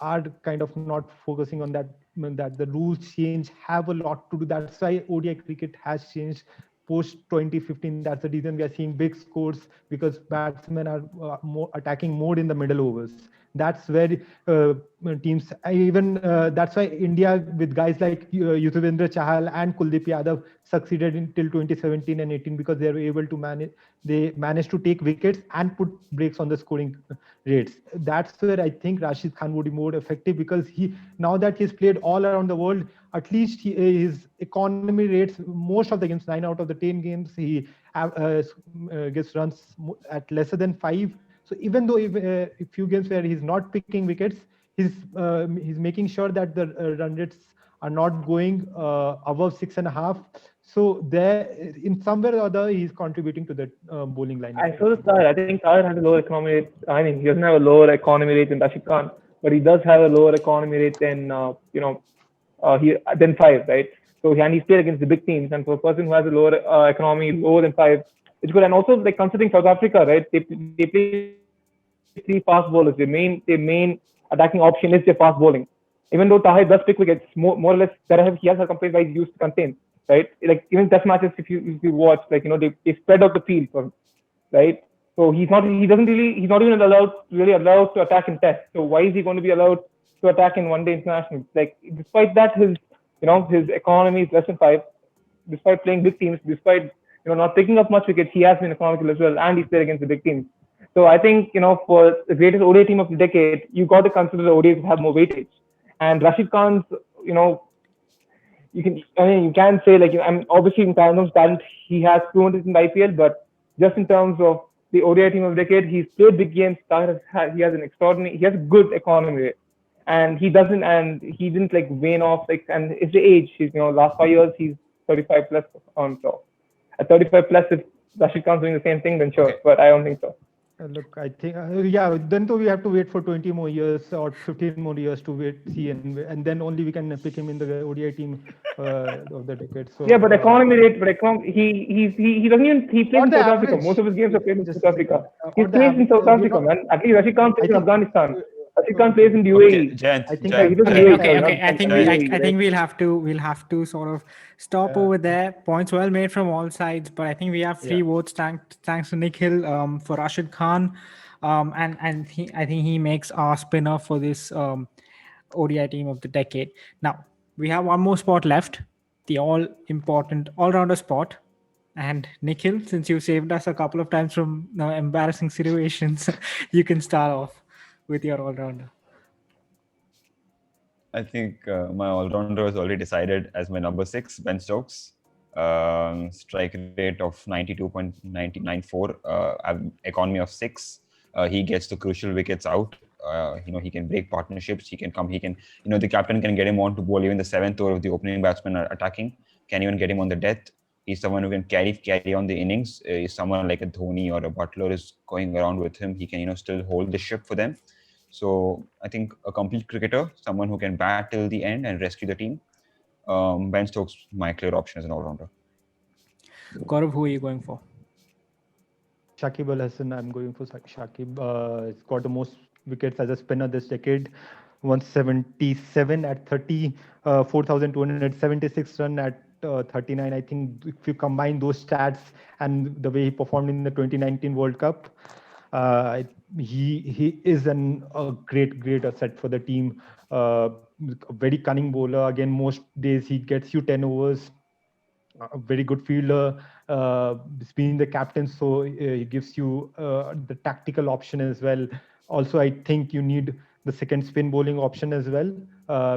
Speaker 2: are kind of not focusing on that. That the rules change have a lot to do. That's why ODI cricket has changed post 2015. That's the reason we are seeing big scores because batsmen are more attacking more in the middle overs. That's where teams even that's why India with guys like Yuzvendra Chahal and Kuldeep Yadav succeeded until 2017 and 18 because they were able to manage. They managed to take wickets and put breaks on the scoring rates. That's where I think Rashid Khan would be more effective because he now that he's played all around the world, at least his economy rates most of the games, 9 out of the 10 games, he gets runs at lesser than 5. So even though if a few games where he's not picking wickets, he's making sure that the run rates are not going above 6.5. So there, in somewhere or other, he's contributing to the bowling line.
Speaker 4: I saw this Tahir. I think Tahir has a lower economy rate. I mean, he doesn't have a lower economy rate than Rashid Khan, but he does have a lower economy rate than he than 5, right? So and he's played against the big teams, and for a person who has a lower economy, lower than 5, it's good. And also like considering South Africa, right? They play 3 fast bowlers. Their main attacking option is their fast bowling. Even though Tahir does pick wickets, more or less, he has a complaint why he's used to contain, right? Like even test matches, if you watch, like they spread out the field for him, right? So he's not even allowed to attack in test. So why is he going to be allowed to attack in one day international? Like despite that, his economy is less than 5. Despite playing big teams, despite not picking up much wickets, he has been economical as well, and he's played against the big teams. So I think for the greatest ODI team of the decade, you got to consider the ODIs have more weightage. And Rashid Khan's, you can say like I'm obviously in terms of talent he has proven it in the IPL, but just in terms of the ODI team of the decade, he's played big games. He has a good economy rate, and he didn't like wane off and it's the age. He's last 5 years he's 35 plus on top. At 35 plus, if Rashid Khan's doing the same thing, then sure, but I don't think so.
Speaker 2: Look, I think then we have to wait for 20 more years or 15 more years to see and then only we can pick him in the ODI team of the decade. So
Speaker 4: yeah, but economy rate, he doesn't even he plays in South Africa. Most of his games are played in South Africa. He plays in South Africa, man. At least Rashid Khan plays in Afghanistan. Rashid Khan plays in the UAE.
Speaker 3: Jayant,
Speaker 2: I think
Speaker 3: Jayant,
Speaker 4: he doesn't
Speaker 3: Jayant,
Speaker 4: UAE, sorry,
Speaker 1: Okay.
Speaker 4: not
Speaker 1: I think
Speaker 4: UAE,
Speaker 1: I think
Speaker 4: right?
Speaker 1: we'll have to sort of stop over there. Points well made from all sides, but I think we have 3 votes. Thanks to Nikhil for Rashid Khan, and I think he makes our spinner for this ODI team of the decade. Now we have one more spot left, the all important all rounder spot. And Nikhil, since you saved us a couple of times from embarrassing situations, you can start off with your all rounder.
Speaker 3: I think my all-rounder was already decided as my number 6, Ben Stokes. Strike rate of 92.994, economy of 6. He gets the crucial wickets out. He can break partnerships. He can come. He can. The captain can get him on to bowl even the 7th over if the opening batsmen are attacking. Can even get him on the death. He's someone who can carry on the innings. He's someone like a Dhoni or a Butler is going around with him. He can still hold the ship for them. So I think a complete cricketer, someone who can bat till the end and rescue the team. Ben Stokes, my clear option as an all-rounder.
Speaker 1: Gaurav, who are you going for?
Speaker 2: Shakib Al Hasan, I'm going for Shakib. He's got the most wickets as a spinner this decade. 177 at 30, 4,276 run at 39. I think if you combine those stats and the way he performed in the 2019 World Cup, he is a great asset for the team. A very cunning bowler. Again, most days he gets you 10 overs. A very good fielder, being the captain, so he gives you the tactical option as well. Also, I think you need the second spin bowling option as well,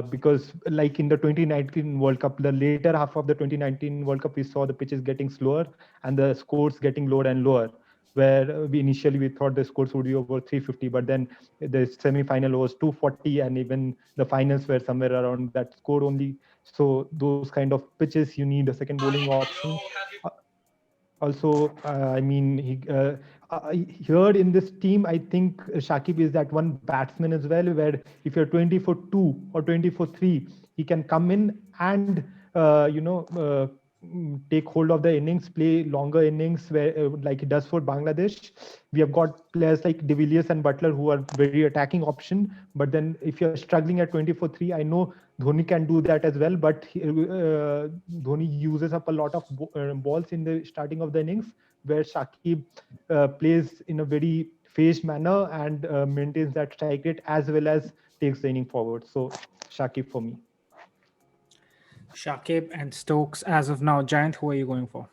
Speaker 2: because like in the 2019 World Cup, the later half of the 2019 World Cup, we saw the pitches getting slower and the scores getting lower and lower. Where we thought the scores would be over 350, but then the semi-final was 240, and even the finals were somewhere around that score only. So those kind of pitches, you need a second bowling option. Also, I mean, here in this team, I think Shakib is that one batsman as well, where if you're 20 for 2 or 20 for 3, he can come in and, take hold of the innings, play longer innings where like he does for Bangladesh. We have got players like De Villiers and Butler who are very attacking option. But then if you're struggling at 20 for 3, I know Dhoni can do that as well, but Dhoni uses up a lot of balls in the starting of the innings, where Shakib plays in a very phased manner and maintains that strike rate as well as takes the inning forward. So Shakib for me.
Speaker 1: Shakib and Stokes as of now. Giant, who are you going for?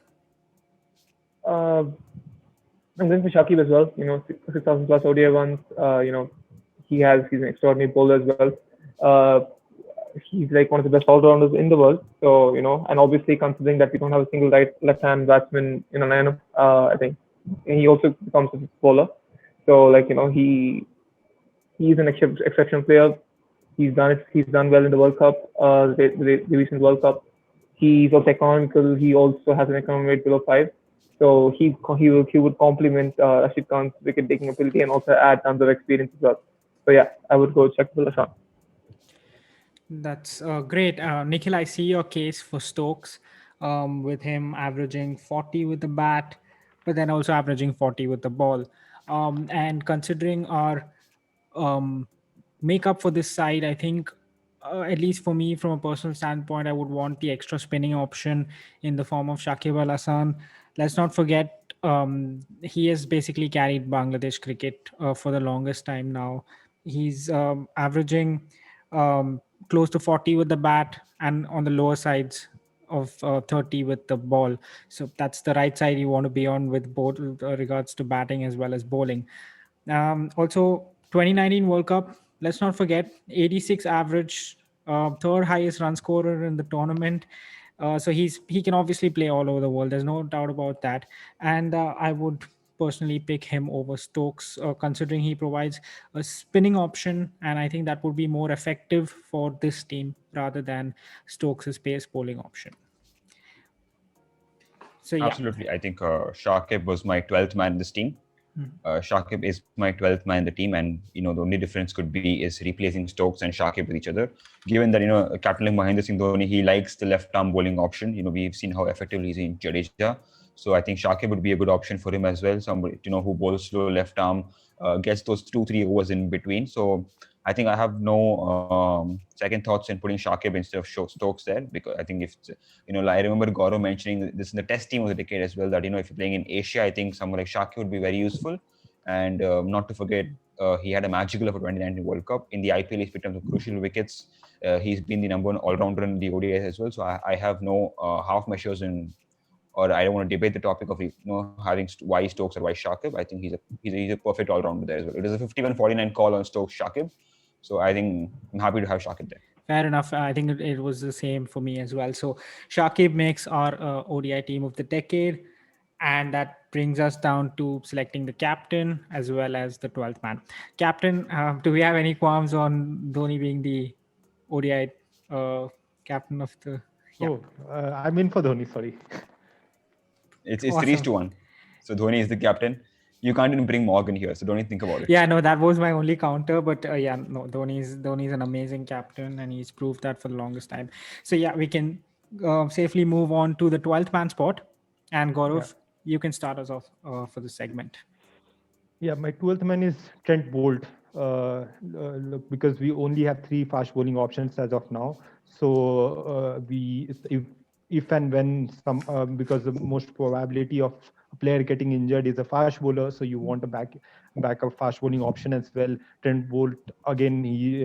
Speaker 4: Uh, I'm going for Shakib as well. 6,000 plus ODI runs. He's an extraordinary bowler as well. He's like one of the best all-rounders in the world. So and obviously considering that we don't have a single left-hand batsman in a lineup, I think he also becomes a bowler. So he's an exceptional player. He's done it. He's done well in the World Cup, the recent World Cup. He's also economical. He also has an economy rate below 5. So he would complement Rashid Khan's wicket taking ability and also add tons of experience as well. So yeah, I would go Shakib Al Hasan.
Speaker 1: That's great. Nikhil, I see your case for Stokes, with him averaging 40 with the bat, but then also averaging 40 with the ball. And considering our um, makeup for this side, I think, at least for me, from a personal standpoint, I would want the extra spinning option in the form of Shakib Al Hasan. Let's not forget, he has basically carried Bangladesh cricket for the longest time now. He's averaging close to 40 with the bat and on the lower sides of 30 with the ball. So that's the right side you want to be on with both regards to batting as well as bowling. Also, 2019 World Cup, let's not forget, 86 average, third highest run scorer in the tournament. So he can obviously play all over the world. There's no doubt about that. And I would personally pick him over Stokes, considering he provides a spinning option, and I think that would be more effective for this team rather than Stokes' pace bowling option. So yeah.
Speaker 3: Absolutely. I think Shakib was my 12th man in this team. Shakib is my 12th man in the team, and the only difference could be is replacing Stokes and Shakib with each other. Given that captain like Mahendra Singh Dhoni, he likes the left arm bowling option. We've seen how effective he's in Jadeja, so I think Shakib would be a good option for him as well. Somebody who bowls slow left arm, gets those 2-3 overs in between. So I think I have no second thoughts in putting Shakib instead of Stokes there, because I think if I remember Gaurav mentioning this in the test team of the decade as well, that if you're playing in Asia, I think someone like Shakib would be very useful. And not to forget, he had a magical of a 2019 World Cup. In the IPL, he's picked up some crucial wickets. He's been the number one all-rounder in the ODIs as well. So I have no half measures or I don't want to debate the topic of having why Stokes or why Shakib. I think he's a perfect all-rounder there as well. It is a 51-49 call on Stokes Shakib. So I think I'm happy to have Shakib there.
Speaker 1: Fair enough. I think it was the same for me as well. So Shakib makes our ODI team of the decade. And that brings us down to selecting the captain as well as the 12th man. Captain, do we have any qualms on Dhoni being the ODI captain of the... Yeah.
Speaker 2: Oh, I'm in for Dhoni, sorry.
Speaker 3: It's
Speaker 1: Awesome.
Speaker 3: 3-1. So Dhoni is the captain. You can't even bring Morgan here, so don't even think about it.
Speaker 1: Yeah, no, that was my only counter. But Dhoni's an amazing captain, and he's proved that for the longest time. So yeah, we can safely move on to the 12th man spot. And Gaurav, you can start us off for this segment.
Speaker 2: Yeah, my 12th man is Trent Bolt. Look, because we only have 3 fast bowling options as of now. So if and when because the most probability of a player getting injured is a fast bowler, so you want a backup fast bowling option as well. Trent Bolt, again, he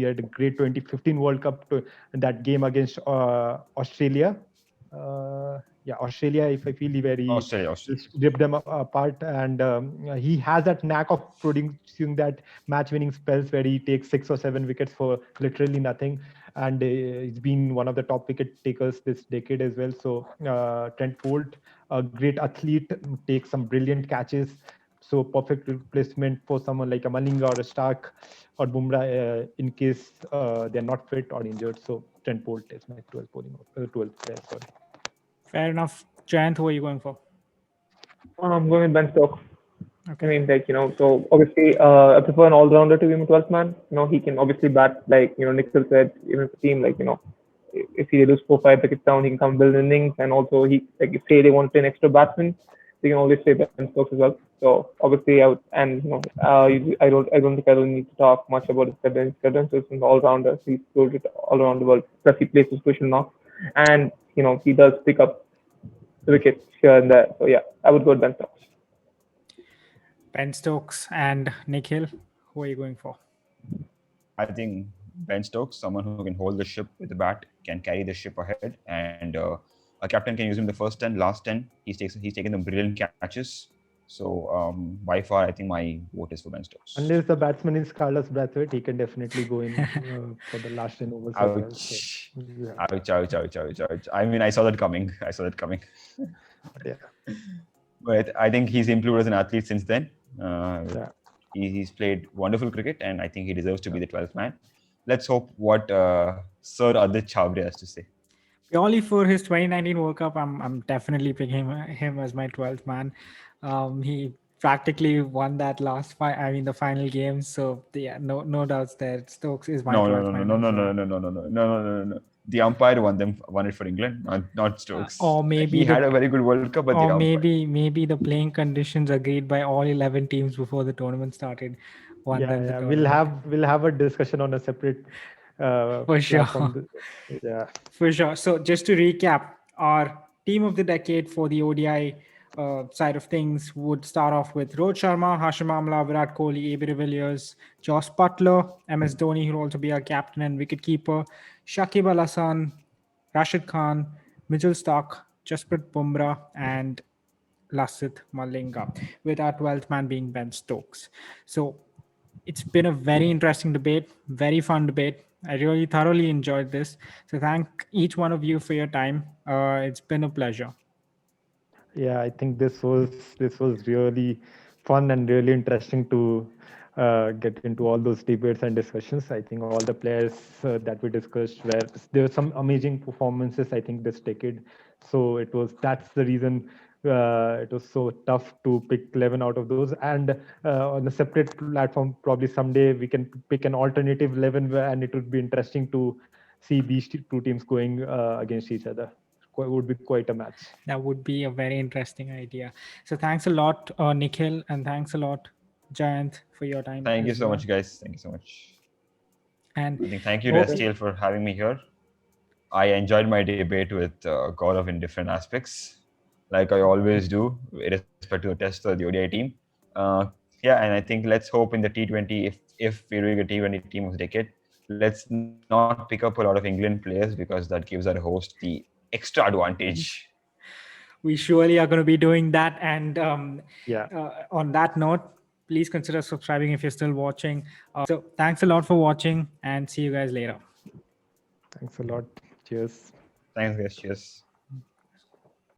Speaker 2: had a great 2015 World Cup, that game against Australia. Australia, if I feel very
Speaker 3: Australia.
Speaker 2: rip them apart, and he has that knack of producing that match-winning spells where he takes 6 or 7 wickets for literally nothing, and he's been one of the top wicket takers this decade as well. So Trent Bolt, a great athlete, takes some brilliant catches. So perfect replacement for someone like a Malinga or a Starc or Bumrah in case they're not fit or injured. So Trent Bolt is my 12th player. Sorry.
Speaker 1: Fair enough. Jayant, who are you going for?
Speaker 4: I'm going with Ben Stokes. I
Speaker 1: Okay.
Speaker 4: mean, so obviously, I prefer an all-rounder to be my 12th man. He can obviously bat, like, Nikhil said, even if the team, like, if he lose 4-5 wickets down, he can come build innings. And also, like, if say they want an extra batsman, they can always say Ben Stokes as well. So obviously, I would, and I don't think I don't need to talk much about his career. So it's an all-rounder. He's good it all around the world. Plus, he plays his crucial knocks, and he does pick up the wickets here and there. So yeah, I would go with Ben Stokes.
Speaker 1: Ben Stokes and Nikhil, who are you going for?
Speaker 3: I think Ben Stokes, someone who can hold the ship with the bat, can carry the ship ahead, and a captain can use him the first 10, last 10. He's taken the brilliant catches. So by far, I think my vote is for Ben Stokes.
Speaker 2: Unless the batsman is Carlos Brathwaite, he can definitely go in for the last 10 overs as well.
Speaker 3: Ouch.
Speaker 2: So, yeah.
Speaker 3: Ouch. I mean, I saw that coming.
Speaker 2: Yeah.
Speaker 3: But I think he's improved as an athlete since then.
Speaker 2: Yeah.
Speaker 3: He's played wonderful cricket, and I think he deserves to be the 12th man. Let's hope what Sir Adit Chhabria has to say.
Speaker 1: Purely for his 2019 World Cup, I'm definitely picking him as my 12th man. He practically won that the final game. So yeah, no doubts there. Stokes is my 12th man.
Speaker 3: No. The umpire won it for England, not Stokes.
Speaker 1: Or maybe
Speaker 3: he had a very good World Cup, but the
Speaker 1: or
Speaker 3: umpire.
Speaker 1: maybe the playing conditions agreed by all 11 teams before the tournament started. Won them the
Speaker 2: Yeah.
Speaker 1: tournament.
Speaker 2: We'll have a discussion on a separate
Speaker 1: For sure.
Speaker 2: platform. Yeah.
Speaker 1: For sure. So just to recap, our team of the decade for the ODI side of things would start off with Rohit Sharma, Hashim Amla, Virat Kohli, AB de Villiers, Jos Buttler, MS Dhoni, who will also be our captain and wicketkeeper, Shakib Al Hasan, Rashid Khan, Mitchell Starc, Jasprit Bumrah, and Lasith Malinga, with our 12th man being Ben Stokes. So it's been a very interesting debate, very fun debate. I really thoroughly enjoyed this. So thank each one of you for your time. It's been a pleasure.
Speaker 2: Yeah, I think this was really fun and really interesting to get into all those debates and discussions. I think all the players that we discussed there were some amazing performances, I think, this decade. So that's the reason it was so tough to pick 11 out of those. And on a separate platform, probably someday we can pick an alternative 11, and it would be interesting to see these two teams going against each other. Would be quite a match.
Speaker 1: That would be a very interesting idea. So thanks a lot, Nikhil, and thanks a lot, Jayant, for your time.
Speaker 3: Thank you
Speaker 1: as
Speaker 3: so
Speaker 1: well.
Speaker 3: much, guys. Thank you so much.
Speaker 1: And
Speaker 3: I think thank you to
Speaker 1: Okay.
Speaker 3: STL for having me here. I enjoyed my debate with Gaurav in different aspects, like I always do, with respect to the test or the ODI team. Yeah, and I think let's hope in the T20, if we're doing a T20 team of the decade, let's not pick up a lot of England players, because that gives our host the extra advantage.
Speaker 1: we surely are going to be doing that. And
Speaker 2: Yeah.
Speaker 1: On that note, please consider subscribing if you're still watching. So thanks a lot for watching, and see you guys later.
Speaker 2: Thanks a lot. Cheers.
Speaker 3: Thanks, guys. Cheers.